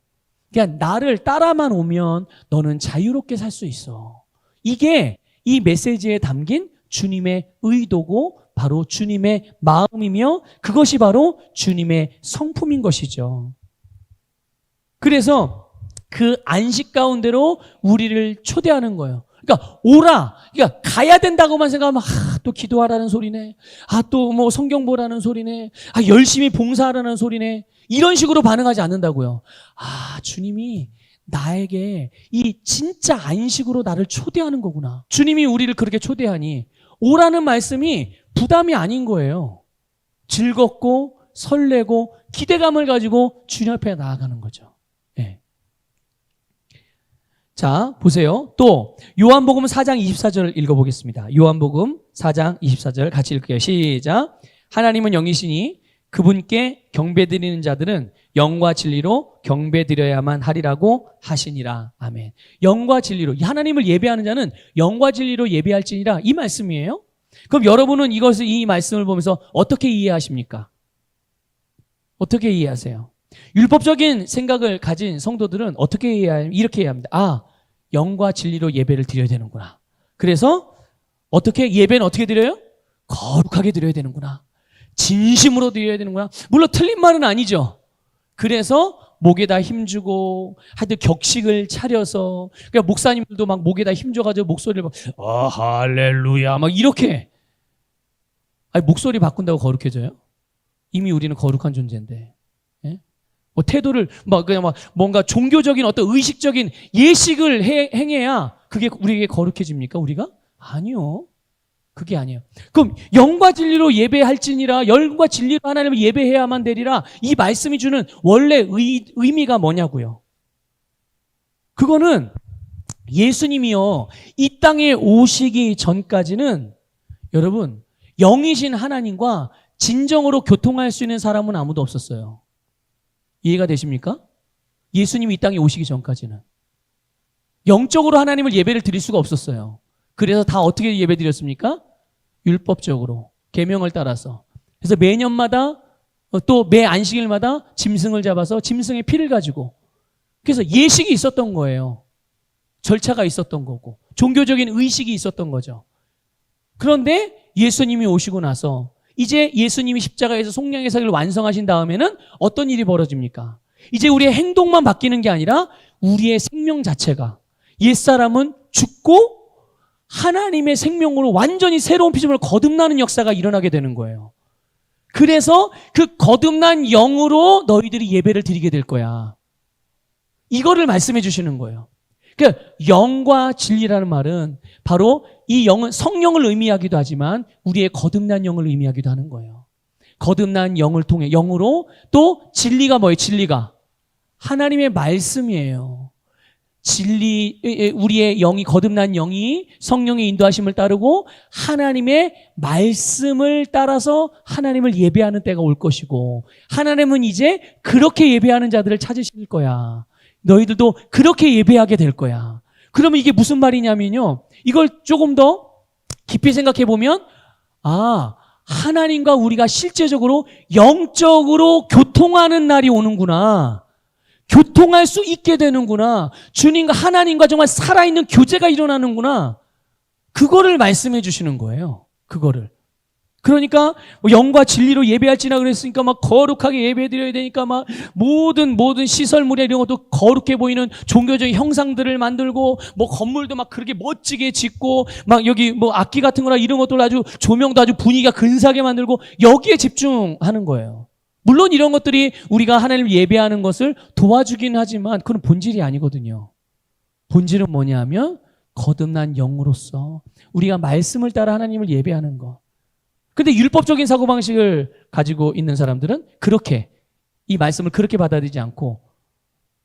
그냥 나를 따라만 오면 너는 자유롭게 살 수 있어. 이게 이 메시지에 담긴 주님의 의도고 바로 주님의 마음이며 그것이 바로 주님의 성품인 것이죠. 그래서 그 안식 가운데로 우리를 초대하는 거예요. 그러니까 오라. 그러니까 가야 된다고만 생각하면 또 기도하라는 소리네. 또 성경 보라는 소리네. 열심히 봉사하라는 소리네. 이런 식으로 반응하지 않는다고요. 주님이 나에게 이 진짜 안식으로 나를 초대하는 거구나. 주님이 우리를 그렇게 초대하니 오라는 말씀이 부담이 아닌 거예요. 즐겁고 설레고 기대감을 가지고 주님 앞에 나아가는 거죠. 네. 자, 보세요. 또 요한복음 4장 24절을 읽어보겠습니다. 요한복음 4장 24절 같이 읽게요. 시작. 하나님은 영이시니 그분께 경배드리는 자들은 영과 진리로 경배드려야만 하리라고 하시니라. 아멘. 영과 진리로. 하나님을 예배하는 자는 영과 진리로 예배할지니라. 이 말씀이에요. 그럼 여러분은 이 말씀을 보면서 어떻게 이해하십니까? 어떻게 이해하세요? 율법적인 생각을 가진 성도들은 어떻게 이해하냐면 이렇게 이해합니다. 영과 진리로 예배를 드려야 되는구나. 그래서 예배는 어떻게 드려요? 거룩하게 드려야 되는구나. 진심으로 드려야 되는구나. 물론 틀린 말은 아니죠. 그래서 목에다 힘주고 하여튼 격식을 차려서 그러니까 목사님들도 막 목에다 힘줘가지고 목소리를 할렐루야 이렇게 목소리 바꾼다고 거룩해져요? 이미 우리는 거룩한 존재인데 태도를 그냥 뭔가 종교적인 어떤 의식적인 예식을 행해야 그게 우리에게 거룩해집니까? 우리가? 아니요. 그게 아니에요. 그럼 영과 진리로 예배할지니라 영과 진리로 하나님을 예배해야만 되리라 이 말씀이 주는 원래 의미가 뭐냐고요. 그거는 예수님이요 이 땅에 오시기 전까지는 여러분 영이신 하나님과 진정으로 교통할 수 있는 사람은 아무도 없었어요. 이해가 되십니까? 예수님이 이 땅에 오시기 전까지는 영적으로 하나님을 예배를 드릴 수가 없었어요. 그래서 다 어떻게 예배 드렸습니까? 율법적으로 계명을 따라서. 그래서 매년마다 또 매 안식일마다 짐승을 잡아서 짐승의 피를 가지고 그래서 예식이 있었던 거예요. 절차가 있었던 거고 종교적인 의식이 있었던 거죠. 그런데 예수님이 오시고 나서 이제 예수님이 십자가에서 속량의 사역을 완성하신 다음에는 어떤 일이 벌어집니까? 이제 우리의 행동만 바뀌는 게 아니라 우리의 생명 자체가 옛사람은 죽고 하나님의 생명으로 완전히 새로운 피조물을 거듭나는 역사가 일어나게 되는 거예요. 그래서 그 거듭난 영으로 너희들이 예배를 드리게 될 거야. 이거를 말씀해 주시는 거예요. 그러니까 영과 진리라는 말은 바로 이 영은 성령을 의미하기도 하지만 우리의 거듭난 영을 의미하기도 하는 거예요. 거듭난 영을 통해 영으로 또 진리가 뭐예요? 진리가 하나님의 말씀이에요. 우리의 영이 거듭난 영이 성령의 인도하심을 따르고 하나님의 말씀을 따라서 하나님을 예배하는 때가 올 것이고 하나님은 이제 그렇게 예배하는 자들을 찾으실 거야. 너희들도 그렇게 예배하게 될 거야. 그러면 이게 무슨 말이냐면요. 이걸 조금 더 깊이 생각해 보면 하나님과 우리가 실제적으로 영적으로 교통하는 날이 오는구나. 교통할 수 있게 되는구나. 주님과 하나님과 정말 살아있는 교제가 일어나는구나. 그거를 말씀해 주시는 거예요. 그거를. 그러니까 뭐 영과 진리로 예배할지나 그랬으니까 막 거룩하게 예배드려야 되니까 막 모든 시설물에 이런 것도 거룩해 보이는 종교적인 형상들을 만들고 뭐 건물도 막 그렇게 멋지게 짓고 막 여기 뭐 악기 같은 거나 이런 것들 아주 조명도 아주 분위기가 근사하게 만들고 여기에 집중하는 거예요. 물론 이런 것들이 우리가 하나님을 예배하는 것을 도와주긴 하지만 그건 본질이 아니거든요. 본질은 뭐냐면 거듭난 영으로서 우리가 말씀을 따라 하나님을 예배하는 거. 근데 율법적인 사고방식을 가지고 있는 사람들은 그렇게 이 말씀을 그렇게 받아들이지 않고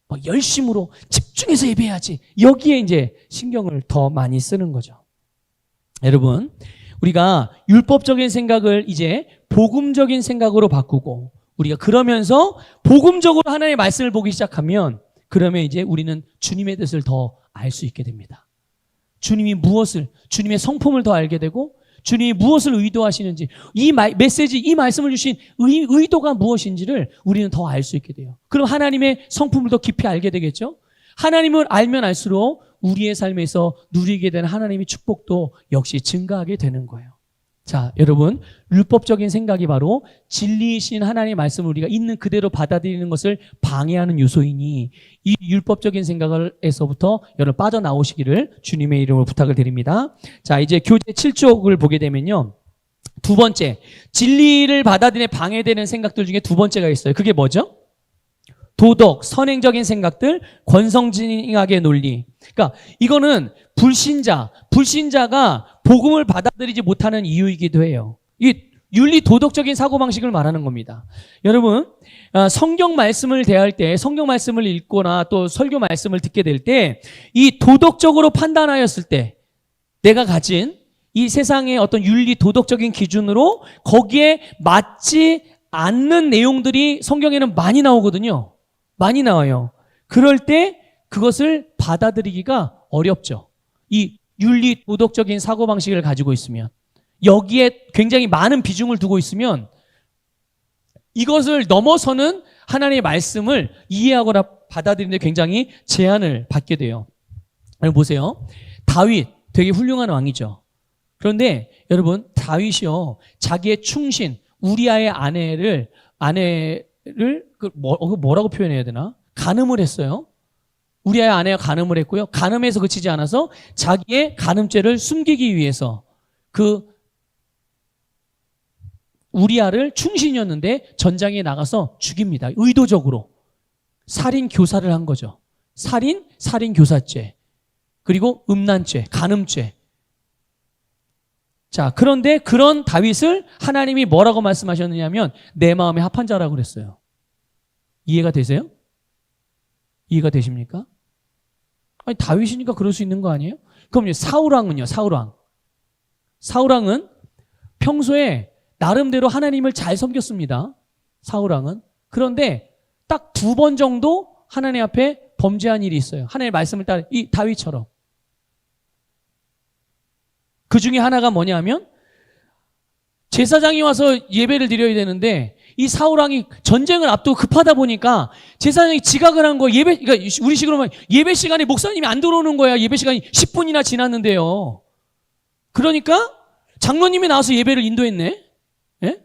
막 열심으로 집중해서 예배해야지. 여기에 이제 신경을 더 많이 쓰는 거죠. 여러분, 우리가 율법적인 생각을 이제 복음적인 생각으로 바꾸고 우리가 그러면서 복음적으로 하나님의 말씀을 보기 시작하면 그러면 이제 우리는 주님의 뜻을 더 알 수 있게 됩니다. 주님이 무엇을, 주님의 성품을 더 알게 되고 주님이 무엇을 의도하시는지 이 메시지, 이 말씀을 주신 의도가 무엇인지를 우리는 더 알 수 있게 돼요. 그럼 하나님의 성품을 더 깊이 알게 되겠죠? 하나님을 알면 알수록 우리의 삶에서 누리게 되는 하나님의 축복도 역시 증가하게 되는 거예요. 자, 여러분, 율법적인 생각이 바로 진리이신 하나님의 말씀을 우리가 있는 그대로 받아들이는 것을 방해하는 요소이니 이 율법적인 생각에서부터 여러분 빠져나오시기를 주님의 이름으로 부탁을 드립니다. 자, 이제 교재 7쪽을 보게 되면요. 두 번째, 진리를 받아들이는 방해되는 생각들 중에 두 번째가 있어요. 그게 뭐죠? 도덕, 선행적인 생각들, 권성징악의 논리. 그러니까 이거는 불신자가 복음을 받아들이지 못하는 이유이기도 해요. 이게 윤리 도덕적인 사고방식을 말하는 겁니다. 여러분, 성경 말씀을 대할 때, 성경 말씀을 읽거나 또 설교 말씀을 듣게 될 때 이 도덕적으로 판단하였을 때 내가 가진 이 세상의 어떤 윤리 도덕적인 기준으로 거기에 맞지 않는 내용들이 성경에는 많이 나오거든요. 많이 나와요. 그럴 때 그것을 받아들이기가 어렵죠. 이 윤리 도덕적인 사고방식을 가지고 있으면 여기에 굉장히 많은 비중을 두고 있으면 이것을 넘어서는 하나님의 말씀을 이해하거나 받아들이는 데 굉장히 제한을 받게 돼요. 여러분 보세요. 다윗 되게 훌륭한 왕이죠. 그런데 여러분 다윗이요 자기의 충신 우리아의 아내를 뭐라고 표현해야 되나? 간음을 했어요. 우리아의 아내가 간음을 했고요. 간음에서 그치지 않아서 자기의 간음죄를 숨기기 위해서 그 우리아를 충신이었는데 전장에 나가서 죽입니다. 의도적으로. 살인 교사를 한 거죠. 살인 교사죄. 그리고 음란죄, 간음죄. 자, 그런데 그런 다윗을 하나님이 뭐라고 말씀하셨느냐면 내 마음에 합한 자라고 그랬어요. 이해가 되세요? 이해가 되십니까? 아니 다윗이니까 그럴 수 있는 거 아니에요? 그럼요. 사울왕은요. 사울왕은 평소에 나름대로 하나님을 잘 섬겼습니다. 사울왕은. 그런데 딱 2번 정도 하나님 앞에 범죄한 일이 있어요. 하나님의 말씀을 따라 이 다윗처럼. 그 중에 하나가 뭐냐면 제사장이 와서 예배를 드려야 되는데 이 사울왕이 전쟁을 앞두고 급하다 보니까 제사장이 지각을 한 거예요. 그러니까 우리 식으로 말하면 예배 시간에 목사님이 안 들어오는 거야. 예배 시간이 10분이나 지났는데요. 그러니까 장로님이 나와서 예배를 인도했네. 예?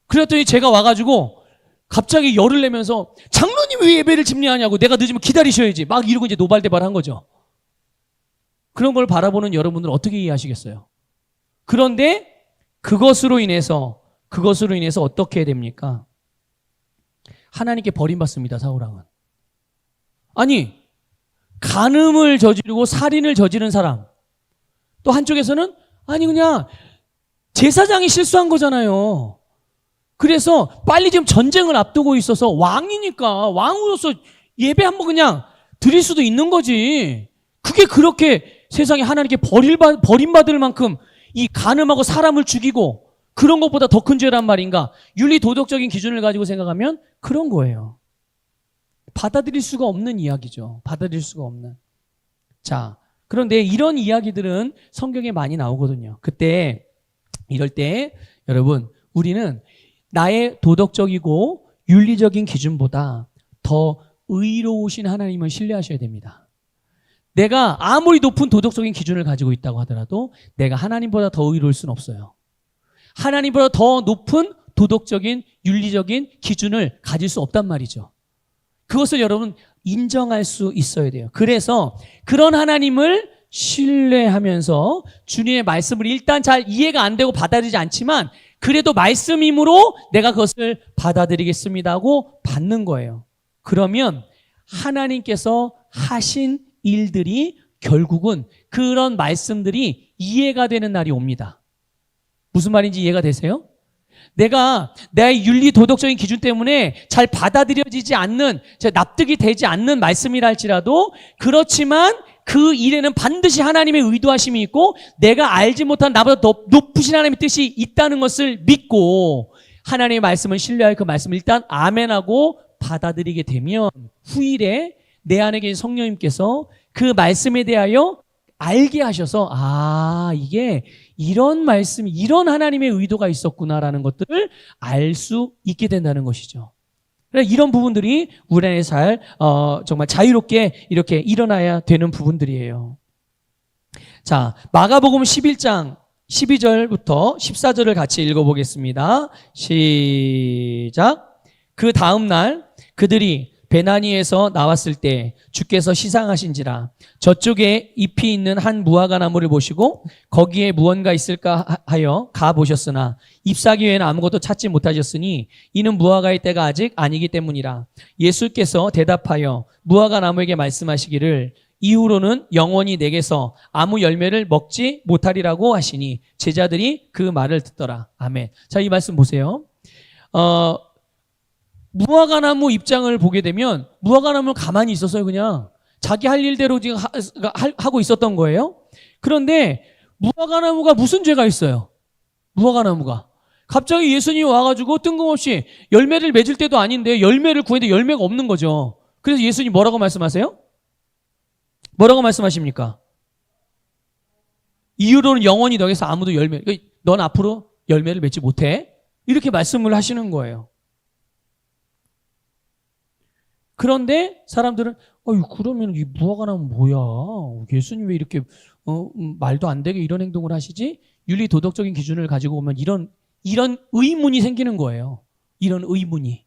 그랬더니 제가 와가지고 갑자기 열을 내면서 장로님이 왜 예배를 집례하냐고 내가 늦으면 기다리셔야지 막 이러고 이제 노발대발한 거죠. 그런 걸 바라보는 여러분들은 어떻게 이해하시겠어요? 그런데 그것으로 인해서 어떻게 됩니까? 하나님께 버림받습니다. 사울왕은. 아니 간음을 저지르고 살인을 저지른 사람 또 한쪽에서는 아니 그냥 제사장이 실수한 거잖아요. 그래서 빨리 지금 전쟁을 앞두고 있어서 왕이니까 왕으로서 예배 한번 그냥 드릴 수도 있는 거지. 그게 그렇게 세상에 하나님께 버림받을 만큼 이 간음하고 사람을 죽이고 그런 것보다 더 큰 죄란 말인가? 윤리 도덕적인 기준을 가지고 생각하면 그런 거예요. 받아들일 수가 없는 이야기죠. 받아들일 수가 없는. 자, 그런데 이런 이야기들은 성경에 많이 나오거든요. 그때 이럴 때 여러분, 우리는 나의 도덕적이고 윤리적인 기준보다 더 의로우신 하나님을 신뢰하셔야 됩니다. 내가 아무리 높은 도덕적인 기준을 가지고 있다고 하더라도 내가 하나님보다 더 의로울 수는 없어요. 하나님보다 더 높은 도덕적인 윤리적인 기준을 가질 수 없단 말이죠. 그것을 여러분 인정할 수 있어야 돼요. 그래서 그런 하나님을 신뢰하면서 주님의 말씀을 일단 잘 이해가 안 되고 받아들이지 않지만 그래도 말씀이므로 내가 그것을 받아들이겠습니다 하고 받는 거예요. 그러면 하나님께서 하신 일들이 결국은 그런 말씀들이 이해가 되는 날이 옵니다. 무슨 말인지 이해가 되세요? 내가 나의 윤리 도덕적인 기준 때문에 잘 받아들여지지 않는, 납득이 되지 않는 말씀이라 할지라도 그렇지만 그 일에는 반드시 하나님의 의도하심이 있고 내가 알지 못한 나보다 더 높으신 하나님의 뜻이 있다는 것을 믿고 하나님의 말씀을 신뢰할 그 말씀을 일단 아멘하고 받아들이게 되면 후일에 내 안에 계신 성령님께서 그 말씀에 대하여 알게 하셔서 이게 이런 말씀이 이런 하나님의 의도가 있었구나라는 것들을 알 수 있게 된다는 것이죠. 이런 부분들이 우리 안에 정말 자유롭게 이렇게 일어나야 되는 부분들이에요. 자, 마가복음 11장 12절부터 14절을 같이 읽어보겠습니다. 시작. 그 다음 날 그들이 베나니에서 나왔을 때 주께서 시상하신지라 저쪽에 잎이 있는 한 무화과 나무를 보시고 거기에 무언가 있을까 하여 가보셨으나 잎사귀 외에는 아무것도 찾지 못하셨으니 이는 무화과의 때가 아직 아니기 때문이라. 예수께서 대답하여 무화과 나무에게 말씀하시기를 이후로는 영원히 내게서 아무 열매를 먹지 못하리라고 하시니 제자들이 그 말을 듣더라. 아멘. 자, 이 말씀 보세요. 무화과나무 입장을 보게 되면 무화과나무는 가만히 있었어요. 그냥 자기 할 일대로 지금 하고 있었던 거예요. 그런데 무화과나무가 무슨 죄가 있어요? 무화과나무가 갑자기 예수님이 와가지고 뜬금없이 열매를 맺을 때도 아닌데 열매를 구했는데 열매가 없는 거죠. 그래서 예수님 뭐라고 말씀하세요? 뭐라고 말씀하십니까? 이후로는 영원히 너에게서 아무도 넌 앞으로 열매를 맺지 못해. 이렇게 말씀을 하시는 거예요. 그런데 사람들은 그러면 이 무화과나무 뭐야? 예수님 왜 이렇게 말도 안 되게 이런 행동을 하시지? 윤리 도덕적인 기준을 가지고 오면 이런 의문이 생기는 거예요. 이런 의문이.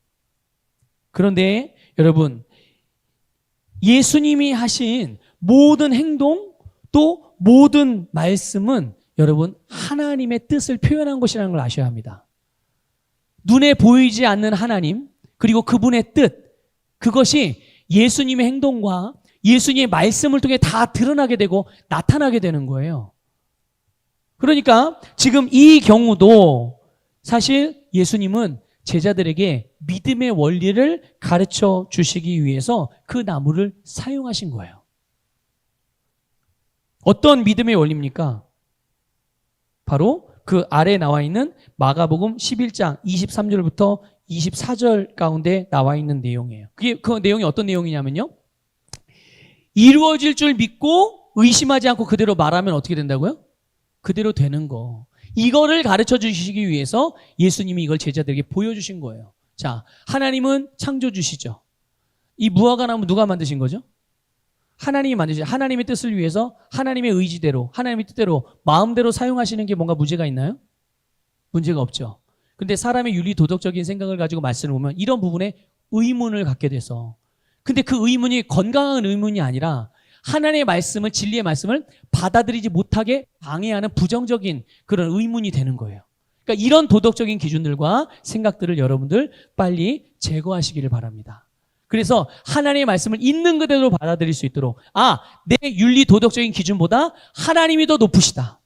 그런데 여러분, 예수님이 하신 모든 행동 또 모든 말씀은 여러분 하나님의 뜻을 표현한 것이라는 걸 아셔야 합니다. 눈에 보이지 않는 하나님 그리고 그분의 뜻, 그것이 예수님의 행동과 예수님의 말씀을 통해 다 드러나게 되고 나타나게 되는 거예요. 그러니까 지금 이 경우도 사실 예수님은 제자들에게 믿음의 원리를 가르쳐 주시기 위해서 그 나무를 사용하신 거예요. 어떤 믿음의 원리입니까? 바로 그 아래에 나와 있는 마가복음 11장 23절부터 24절 가운데 나와 있는 내용이에요. 그 내용이 어떤 내용이냐면요. 이루어질 줄 믿고 의심하지 않고 그대로 말하면 어떻게 된다고요? 그대로 되는 거. 이거를 가르쳐 주시기 위해서 예수님이 이걸 제자들에게 보여주신 거예요. 자, 하나님은 창조주시죠. 이 무화과나무 누가 만드신 거죠? 하나님이 만드시죠. 하나님의 뜻을 위해서 하나님의 의지대로 하나님의 뜻대로 마음대로 사용하시는 게 뭔가 문제가 있나요? 문제가 없죠. 근데 사람의 윤리 도덕적인 생각을 가지고 말씀을 보면 이런 부분에 의문을 갖게 돼서, 근데 그 의문이 건강한 의문이 아니라 하나님의 말씀을, 진리의 말씀을 받아들이지 못하게 방해하는 부정적인 그런 의문이 되는 거예요. 그러니까 이런 도덕적인 기준들과 생각들을 여러분들 빨리 제거하시기를 바랍니다. 그래서 하나님의 말씀을 있는 그대로 받아들일 수 있도록, 내 윤리 도덕적인 기준보다 하나님이 더 높으시다.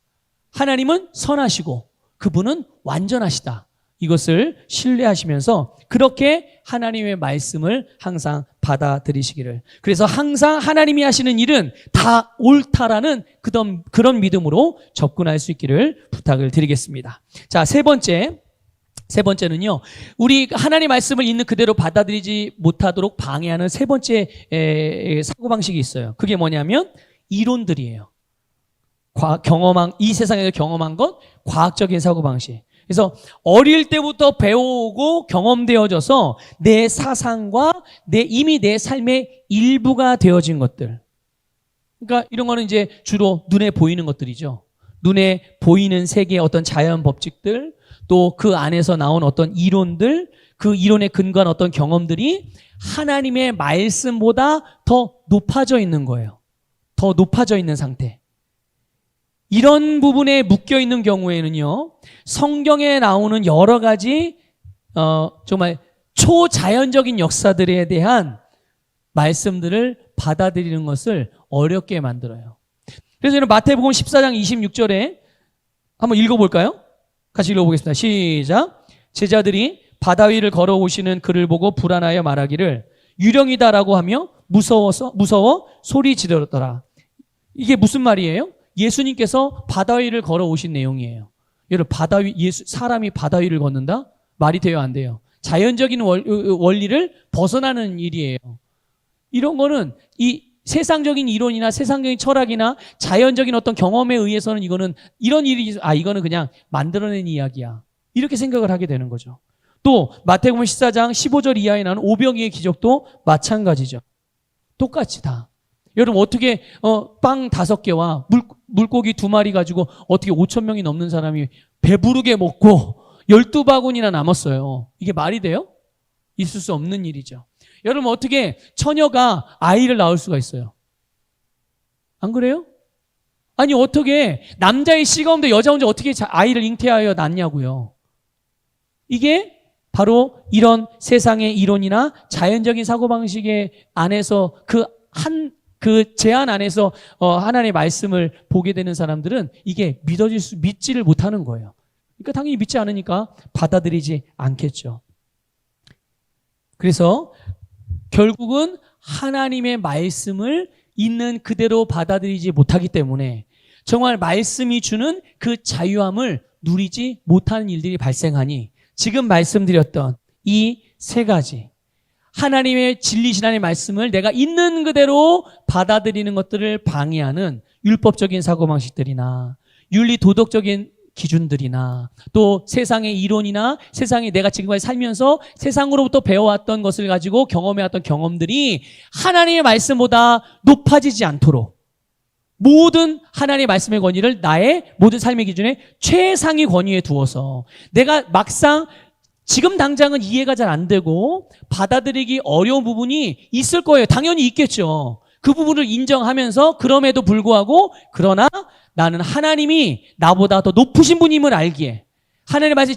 하나님은 선하시고 그분은 완전하시다. 이것을 신뢰하시면서 그렇게 하나님의 말씀을 항상 받아들이시기를. 그래서 항상 하나님이 하시는 일은 다 옳다라는 그런 믿음으로 접근할 수 있기를 부탁을 드리겠습니다. 자, 세 번째는요. 우리 하나님의 말씀을 있는 그대로 받아들이지 못하도록 방해하는 세 번째 사고방식이 있어요. 그게 뭐냐면 이론들이에요. 이 세상에서 경험한 것, 과학적인 사고방식. 그래서 어릴 때부터 배워오고 경험되어져서 내 사상과 이미 내 삶의 일부가 되어진 것들. 그러니까 이런 거는 이제 주로 눈에 보이는 것들이죠. 눈에 보이는 세계의 어떤 자연 법칙들, 또 그 안에서 나온 어떤 이론들, 그 이론에 근거한 어떤 경험들이 하나님의 말씀보다 더 높아져 있는 거예요. 더 높아져 있는 상태. 이런 부분에 묶여 있는 경우에는요, 성경에 나오는 여러 가지 정말 초자연적인 역사들에 대한 말씀들을 받아들이는 것을 어렵게 만들어요. 그래서 저는 마태복음 14장 26절에 한번 읽어볼까요? 같이 읽어보겠습니다. 시작. 제자들이 바다 위를 걸어오시는 그를 보고 불안하여 말하기를 유령이다라고 하며 무서워 소리 지르더라. 이게 무슨 말이에요? 예수님께서 바다 위를 걸어오신 내용이에요. 여러분, 사람이 바다 위를 걷는다? 말이 돼요, 안 돼요? 자연적인 원리를 벗어나는 일이에요. 이런 거는 이 세상적인 이론이나 세상적인 철학이나 자연적인 어떤 경험에 의해서는 이거는 그냥 만들어낸 이야기야. 이렇게 생각을 하게 되는 거죠. 또 마태복음 14장 15절 이하에 나오는 오병이의 기적도 마찬가지죠. 똑같이 다. 여러분, 어떻게 빵 5개와 물고기 2마리 가지고 어떻게 5,000명이 넘는 사람이 배부르게 먹고 12바구니나 남았어요. 이게 말이 돼요? 있을 수 없는 일이죠. 여러분, 어떻게 처녀가 아이를 낳을 수가 있어요? 안 그래요? 아니, 어떻게 남자의 씨가 없는데 여자 혼자 어떻게 아이를 잉태하여 낳냐고요. 이게 바로 이런 세상의 이론이나 자연적인 사고방식의 안에서 그 제한 안에서 하나님의 말씀을 보게 되는 사람들은 이게 믿지를 못하는 거예요. 그러니까 당연히 믿지 않으니까 받아들이지 않겠죠. 그래서 결국은 하나님의 말씀을 있는 그대로 받아들이지 못하기 때문에 정말 말씀이 주는 그 자유함을 누리지 못하는 일들이 발생하니 지금 말씀드렸던 이 3가지 하나님의 진리신 하나님의 말씀을 내가 있는 그대로 받아들이는 것들을 방해하는 율법적인 사고방식들이나 윤리 도덕적인 기준들이나 또 세상의 이론이나 세상에 내가 지금까지 살면서 세상으로부터 배워왔던 것을 가지고 경험해왔던 경험들이 하나님의 말씀보다 높아지지 않도록 모든 하나님의 말씀의 권위를 나의 모든 삶의 기준에 최상위 권위에 두어서 내가 막상 지금 당장은 이해가 잘 안 되고 받아들이기 어려운 부분이 있을 거예요. 당연히 있겠죠. 그 부분을 인정하면서 그럼에도 불구하고 그러나 나는 하나님이 나보다 더 높으신 분임을 알기에 하나님의 말씀이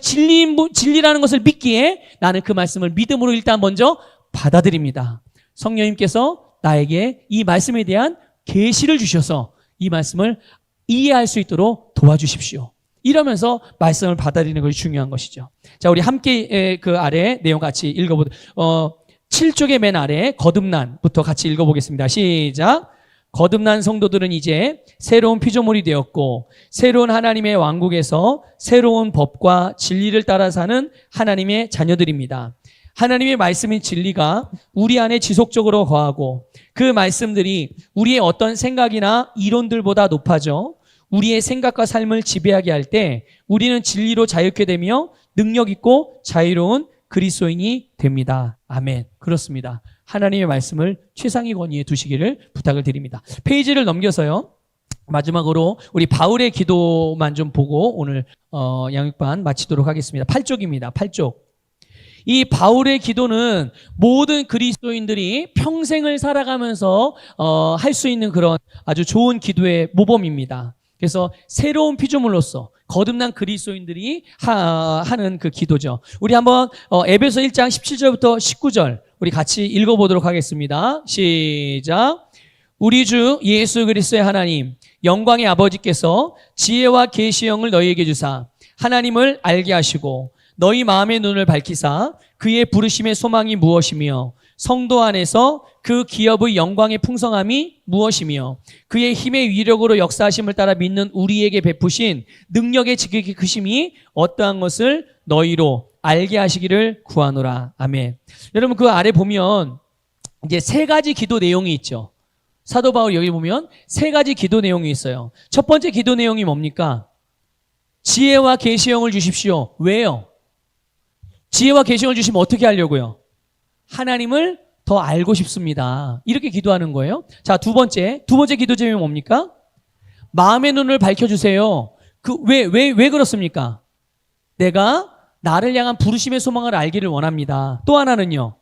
진리라는 것을 믿기에 나는 그 말씀을 믿음으로 일단 먼저 받아들입니다. 성령님께서 나에게 이 말씀에 대한 계시를 주셔서 이 말씀을 이해할 수 있도록 도와주십시오. 이러면서 말씀을 받아들이는 것이 중요한 것이죠. 자, 우리 함께 그 아래 내용 같이 읽어보도록 7쪽의 맨 아래 거듭난부터 같이 읽어보겠습니다. 시작. 거듭난 성도들은 이제 새로운 피조물이 되었고 새로운 하나님의 왕국에서 새로운 법과 진리를 따라 사는 하나님의 자녀들입니다. 하나님의 말씀인 진리가 우리 안에 지속적으로 거하고 그 말씀들이 우리의 어떤 생각이나 이론들보다 높아져 우리의 생각과 삶을 지배하게 할 때 우리는 진리로 자유케 되며 능력 있고 자유로운 그리스도인이 됩니다. 아멘. 그렇습니다. 하나님의 말씀을 최상위 권위에 두시기를 부탁을 드립니다. 페이지를 넘겨서요. 마지막으로 우리 바울의 기도만 좀 보고 오늘 양육반 마치도록 하겠습니다. 8쪽입니다. 8쪽. 이 바울의 기도는 모든 그리스도인들이 평생을 살아가면서 할 수 있는 그런 아주 좋은 기도의 모범입니다. 그래서 새로운 피조물로서 거듭난 그리스도인들이 하는 그 기도죠. 우리 한번 에베소 1장 17절부터 19절 우리 같이 읽어보도록 하겠습니다. 시작. 우리 주 예수 그리스도의 하나님 영광의 아버지께서 지혜와 계시의 영을 너희에게 주사 하나님을 알게 하시고 너희 마음의 눈을 밝히사 그의 부르심의 소망이 무엇이며 성도 안에서 그 기업의 영광의 풍성함이 무엇이며 그의 힘의 위력으로 역사하심을 따라 믿는 우리에게 베푸신 능력의 지극히 크심이 어떠한 것을 너희로 알게 하시기를 구하노라. 아멘. 여러분 그 아래 보면 이제 3가지 기도 내용이 있죠. 사도 바울 여기 보면 세 가지 기도 내용이 있어요. 첫 번째 기도 내용이 뭡니까? 지혜와 계시형을 주십시오. 왜요? 지혜와 계시형을 주시면 어떻게 하려고요? 하나님을 더 알고 싶습니다. 이렇게 기도하는 거예요. 자, 두 번째 기도 제목이 뭡니까? 마음의 눈을 밝혀주세요. 왜 그렇습니까? 내가 나를 향한 부르심의 소망을 알기를 원합니다. 또 하나는요,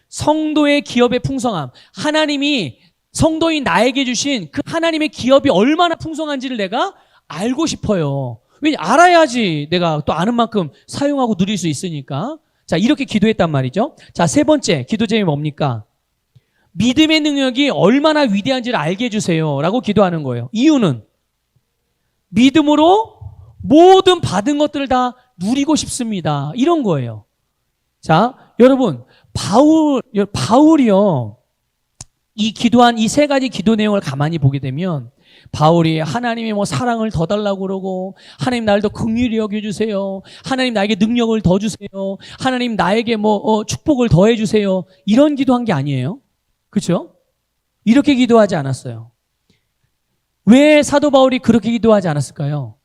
성도의 기업의 풍성함. 하나님이 성도인 나에게 주신 그 하나님의 기업이 얼마나 풍성한지를 내가 알고 싶어요. 왜? 알아야지 내가 또 아는 만큼 사용하고 누릴 수 있으니까. 자, 이렇게 기도했단 말이죠. 자, 세 번째 기도 제목이 뭡니까? 믿음의 능력이 얼마나 위대한지를 알게 해주세요 라고 기도하는 거예요. 이유는 믿음으로 모든 받은 것들을 다 누리고 싶습니다. 이런 거예요. 자, 여러분, 바울이요, 이 기도한 이 세 가지 기도 내용을 가만히 보게 되면 바울이 하나님의 뭐 사랑을 더 달라고 그러고, 하나님 나를 더 긍휼히 여겨주세요, 하나님 나에게 능력을 더 주세요, 하나님 나에게 축복을 더 해주세요, 이런 기도한 게 아니에요. 그렇죠? 이렇게 기도하지 않았어요. 왜 사도 바울이 그렇게 기도하지 않았을까요?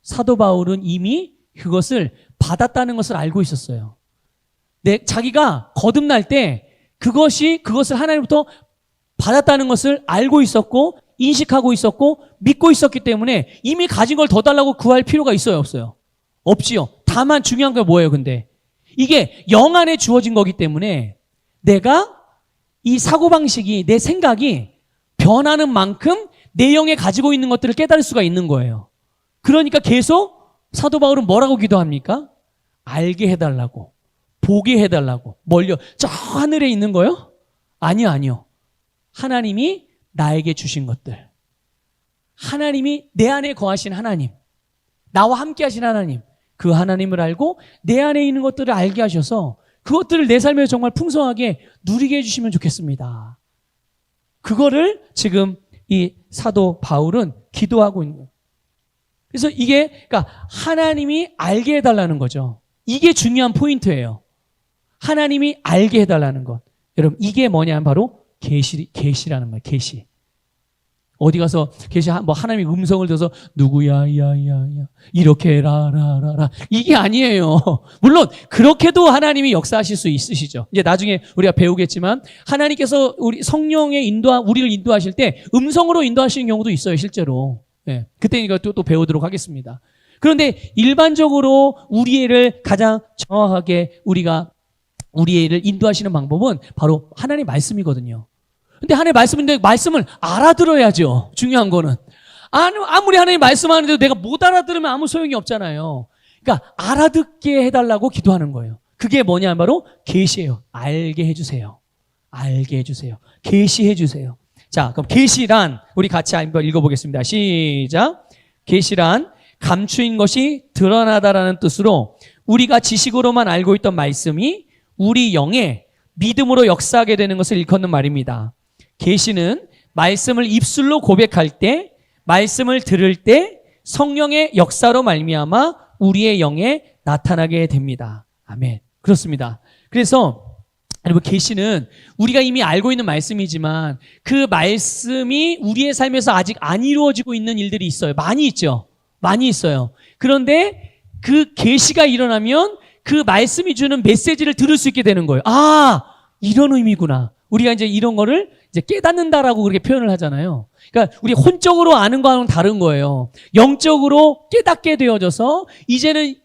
사도 바울은 이미 그것을 받았다는 것을 알고 있었어요. 자기가 거듭날 때 그것을 하나님부터 받았다는 것을 알고 있었고, 인식하고 있었고, 믿고 있었기 때문에 이미 가진 걸 더 달라고 구할 필요가 있어요, 없어요? 없지요. 다만 중요한 게 뭐예요, 근데? 이게 영 안에 주어진 거기 때문에 내가 이 사고방식이, 내 생각이 변하는 만큼 내 영에 가지고 있는 것들을 깨달을 수가 있는 거예요. 그러니까 계속 사도 바울은 뭐라고 기도합니까? 알게 해달라고, 보게 해달라고. 멀려 저 하늘에 있는 거요? 아니요. 하나님이 나에게 주신 것들, 하나님이 내 안에 거하신 하나님, 나와 함께 하신 하나님, 그 하나님을 알고 내 안에 있는 것들을 알게 하셔서 그것들을 내 삶에 정말 풍성하게 누리게 해주시면 좋겠습니다. 그거를 지금 이 사도 바울은 기도하고 있는 거예요. 그래서 그러니까 하나님이 알게 해달라는 거죠. 이게 중요한 포인트예요. 하나님이 알게 해달라는 것. 여러분, 이게 뭐냐면 바로 계시라는 거예요. 계시. 어디 가서 하나님이 음성을 들어서 누구야, 야 이렇게 라라라라, 이게 아니에요. 물론 그렇게도 하나님이 역사하실 수 있으시죠. 이제 나중에 우리가 배우겠지만 하나님께서 우리 성령의 우리를 인도하실 때 음성으로 인도하시는 경우도 있어요, 실제로. 네, 그때니까 또 배우도록 하겠습니다. 그런데 일반적으로 우리 애를 가장 정확하게 우리 애를 인도하시는 방법은 바로 하나님의 말씀이거든요. 근데 하나님의 말씀인데 말씀을 알아들어야죠. 중요한 거는. 아무리 하나님 말씀하는데도 내가 못 알아들으면 아무 소용이 없잖아요. 그러니까 알아듣게 해달라고 기도하는 거예요. 그게 뭐냐, 바로 계시예요. 알게 해주세요. 알게 해주세요. 계시해주세요. 자, 그럼 계시란 우리 같이 한번 읽어보겠습니다. 시작. 계시란 감추인 것이 드러나다라는 뜻으로 우리가 지식으로만 알고 있던 말씀이 우리 영에 믿음으로 역사하게 되는 것을 일컫는 말입니다. 계시는 말씀을 입술로 고백할 때, 말씀을 들을 때 성령의 역사로 말미암아 우리의 영에 나타나게 됩니다. 아멘. 그렇습니다. 그래서 여러분, 계시는 우리가 이미 알고 있는 말씀이지만 그 말씀이 우리의 삶에서 아직 안 이루어지고 있는 일들이 있어요. 많이 있죠. 많이 있어요. 그런데 그 계시가 일어나면 그 말씀이 주는 메시지를 들을 수 있게 되는 거예요. 아, 이런 의미구나. 우리가 이제 이런 거를 이제 깨닫는다라고 그렇게 표현을 하잖아요. 그러니까 우리 혼적으로 아는 거와는 다른 거예요. 영적으로 깨닫게 되어져서 이제는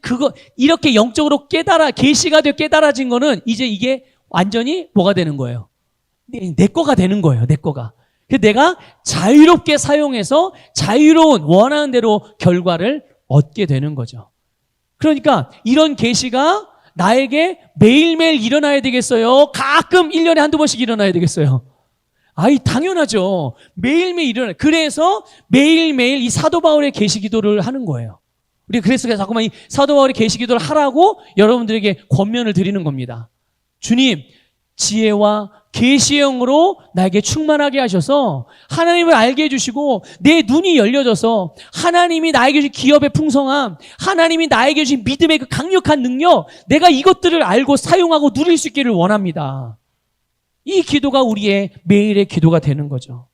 이렇게 영적으로 계시가 되어 깨달아진 거는 이제 이게 완전히 뭐가 되는 거예요? 내 거가 되는 거예요. 내 거가. 그래서 내가 자유롭게 사용해서 자유로운 원하는 대로 결과를 얻게 되는 거죠. 그러니까 이런 계시가 나에게 매일매일 일어나야 되겠어요? 가끔 1년에 한두 번씩 일어나야 되겠어요? 당연하죠. 매일매일 일어나요. 그래서 매일매일 이 사도 바울의 계시 기도를 하는 거예요. 우리 그래서 자꾸만 이 사도 바울의 계시 기도를 하라고 여러분들에게 권면을 드리는 겁니다. 주님, 지혜와 계시의 영으로 나에게 충만하게 하셔서 하나님을 알게 해주시고 내 눈이 열려져서 하나님이 나에게 주신 기업의 풍성함, 하나님이 나에게 주신 믿음의 그 강력한 능력, 내가 이것들을 알고 사용하고 누릴 수 있기를 원합니다. 이 기도가 우리의 매일의 기도가 되는 거죠.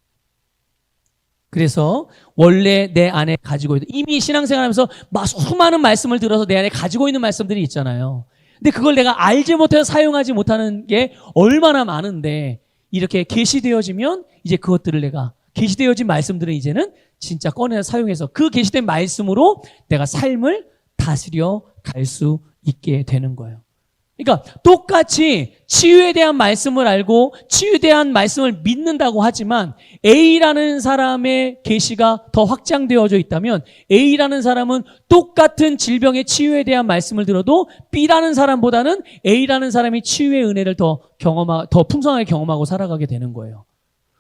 그래서 원래 내 안에 가지고 있는, 이미 신앙생활하면서 수많은 말씀을 들어서 내 안에 가지고 있는 말씀들이 있잖아요. 근데 그걸 내가 알지 못해서 사용하지 못하는 게 얼마나 많은데, 이렇게 계시되어지면 이제 그것들을 내가, 계시되어진 말씀들은 이제는 진짜 꺼내서 사용해서 그 계시된 말씀으로 내가 삶을 다스려 갈 수 있게 되는 거예요. 그러니까 똑같이 치유에 대한 말씀을 알고 치유에 대한 말씀을 믿는다고 하지만 A라는 사람의 계시가 더 확장되어져 있다면 A라는 사람은 똑같은 질병의 치유에 대한 말씀을 들어도 B라는 사람보다는 A라는 사람이 치유의 은혜를 더 풍성하게 경험하고 살아가게 되는 거예요.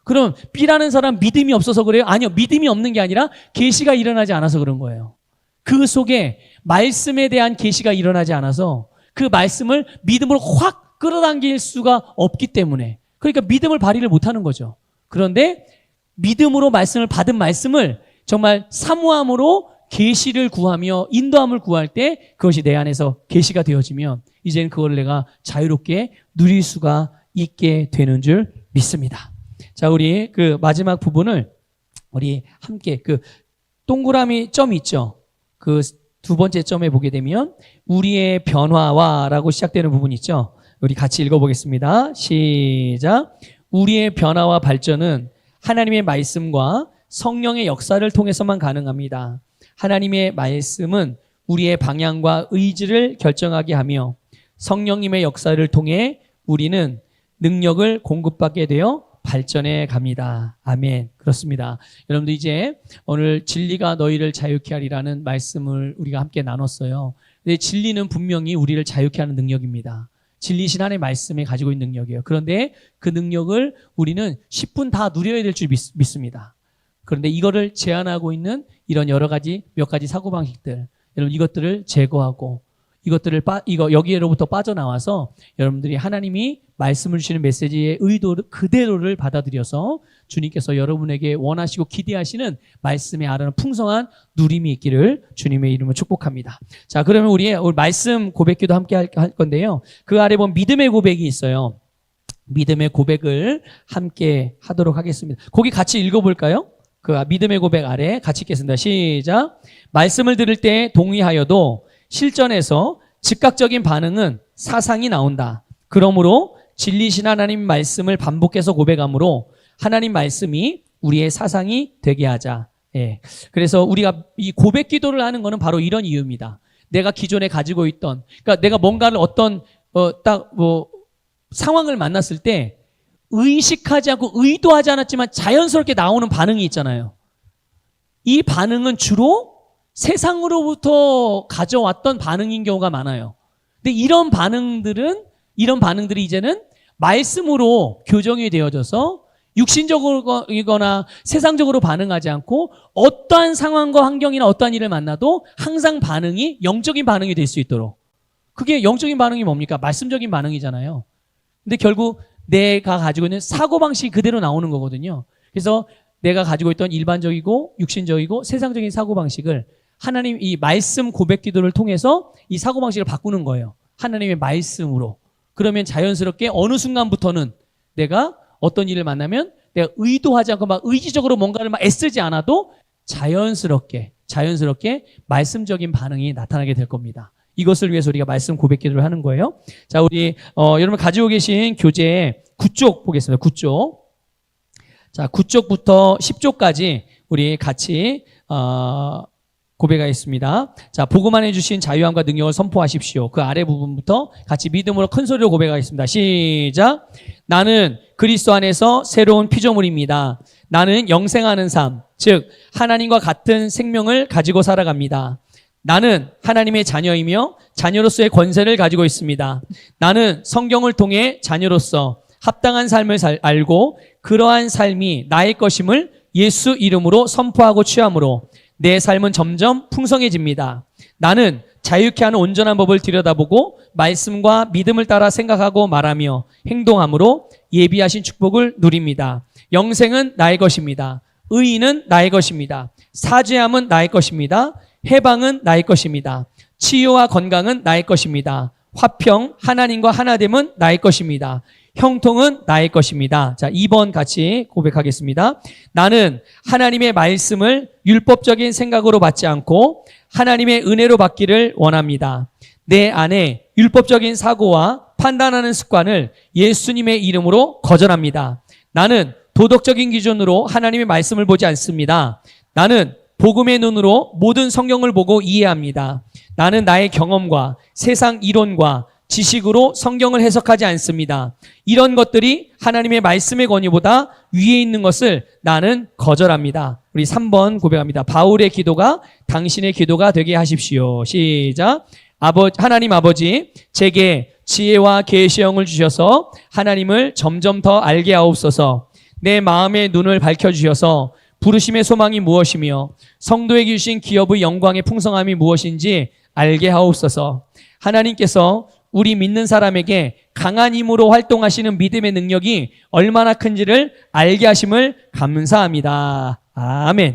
그럼 B라는 사람 믿음이 없어서 그래요? 아니요. 믿음이 없는 게 아니라 계시가 일어나지 않아서 그런 거예요. 그 속에 말씀에 대한 계시가 일어나지 않아서 그 말씀을 믿음으로 확 끌어당길 수가 없기 때문에, 그러니까 믿음을 발휘를 못하는 거죠. 그런데 믿음으로 말씀을 받은 말씀을 정말 사모함으로 계시를 구하며 인도함을 구할 때 그것이 내 안에서 계시가 되어지면 이제는 그걸 내가 자유롭게 누릴 수가 있게 되는 줄 믿습니다. 자, 우리 그 마지막 부분을 우리 함께 그 동그라미 점 있죠? 그 두 번째 점에 보게 되면 우리의 변화와라고 시작되는 부분이 있죠. 우리 같이 읽어보겠습니다. 시작. 우리의 변화와 발전은 하나님의 말씀과 성령의 역사를 통해서만 가능합니다. 하나님의 말씀은 우리의 방향과 의지를 결정하게 하며 성령님의 역사를 통해 우리는 능력을 공급받게 되어 발전해 갑니다. 아멘. 그렇습니다. 여러분들 이제 오늘 진리가 너희를 자유케 하리라는 말씀을 우리가 함께 나눴어요. 근데 진리는 분명히 우리를 자유케 하는 능력입니다. 진리신 하나님의 말씀에 가지고 있는 능력이에요. 그런데 그 능력을 우리는 10분 다 누려야 될 줄 믿습니다. 그런데 이거를 제한하고 있는 이런 여러 가지 몇 가지 사고방식들, 여러분 이것들을 제거하고 여기로부터 빠져나와서 여러분들이 하나님이 말씀을 주시는 메시지의 의도를 그대로를 받아들여서 주님께서 여러분에게 원하시고 기대하시는 말씀의 아래는 풍성한 누림이 있기를 주님의 이름으로 축복합니다. 자, 그러면 우리 말씀 고백기도 함께 할 건데요. 그 아래 보면 믿음의 고백이 있어요. 믿음의 고백을 함께 하도록 하겠습니다. 거기 같이 읽어볼까요? 그 믿음의 고백 아래 같이 읽겠습니다. 시작. 말씀을 들을 때 동의하여도 실전에서 즉각적인 반응은 사상이 나온다. 그러므로 진리신 하나님 말씀을 반복해서 고백함으로 하나님 말씀이 우리의 사상이 되게 하자. 예. 그래서 우리가 이 고백 기도를 하는 것은 바로 이런 이유입니다. 내가 기존에 가지고 있던, 그러니까 내가 뭔가를 어떤 상황을 만났을 때 의식하지 않고 의도하지 않았지만 자연스럽게 나오는 반응이 있잖아요. 이 반응은 주로 세상으로부터 가져왔던 반응인 경우가 많아요. 근데 이런 반응들이 이제는 말씀으로 교정이 되어져서 육신적이거나 세상적으로 반응하지 않고 어떠한 상황과 환경이나 어떠한 일을 만나도 항상 반응이 영적인 반응이 될 수 있도록. 그게 영적인 반응이 뭡니까? 말씀적인 반응이잖아요. 근데 결국 내가 가지고 있는 사고방식이 그대로 나오는 거거든요. 그래서 내가 가지고 있던 일반적이고 육신적이고 세상적인 사고방식을 하나님 이 말씀 고백 기도를 통해서 이 사고방식을 바꾸는 거예요. 하나님의 말씀으로. 그러면 자연스럽게 어느 순간부터는 내가 어떤 일을 만나면 내가 의도하지 않고 막 의지적으로 뭔가를 막 애쓰지 않아도 자연스럽게 말씀적인 반응이 나타나게 될 겁니다. 이것을 위해서 우리가 말씀 고백 기도를 하는 거예요. 자, 우리 여러분 가지고 계신 교재 9쪽 보겠습니다. 9쪽. 자, 9쪽부터 10쪽까지 우리 같이 고백하겠습니다. 자, 복음 안에 주신 자유함과 능력을 선포하십시오. 그 아래 부분부터 같이 믿음으로 큰 소리로 고백하겠습니다. 시작. 나는 그리스도 안에서 새로운 피조물입니다. 나는 영생하는 삶, 즉 하나님과 같은 생명을 가지고 살아갑니다. 나는 하나님의 자녀이며 자녀로서의 권세를 가지고 있습니다. 나는 성경을 통해 자녀로서 합당한 삶을 알고 그러한 삶이 나의 것임을 예수 이름으로 선포하고 취함으로 내 삶은 점점 풍성해집니다. 나는 자유케 하는 온전한 법을 들여다보고 말씀과 믿음을 따라 생각하고 말하며 행동함으로 예비하신 축복을 누립니다. 영생은 나의 것입니다. 의인은 나의 것입니다. 사죄함은 나의 것입니다. 해방은 나의 것입니다. 치유와 건강은 나의 것입니다. 화평, 하나님과 하나됨은 나의 것입니다. 형통은 나의 것입니다. 자, 2번 같이 고백하겠습니다. 나는 하나님의 말씀을 율법적인 생각으로 받지 않고 하나님의 은혜로 받기를 원합니다. 내 안에 율법적인 사고와 판단하는 습관을 예수님의 이름으로 거절합니다. 나는 도덕적인 기준으로 하나님의 말씀을 보지 않습니다. 나는 복음의 눈으로 모든 성경을 보고 이해합니다. 나는 나의 경험과 세상 이론과 지식으로 성경을 해석하지 않습니다. 이런 것들이 하나님의 말씀의 권위보다 위에 있는 것을 나는 거절합니다. 우리 3번 고백합니다. 바울의 기도가 당신의 기도가 되게 하십시오. 시작. 하나님 아버지, 제게 지혜와 계시의 영을 주셔서 하나님을 점점 더 알게 하옵소서. 내 마음의 눈을 밝혀주셔서 부르심의 소망이 무엇이며 성도에게 주신 기업의 영광의 풍성함이 무엇인지 알게 하옵소서. 하나님께서 우리 믿는 사람에게 강한 힘으로 활동하시는 믿음의 능력이 얼마나 큰지를 알게 하심을 감사합니다. 아멘.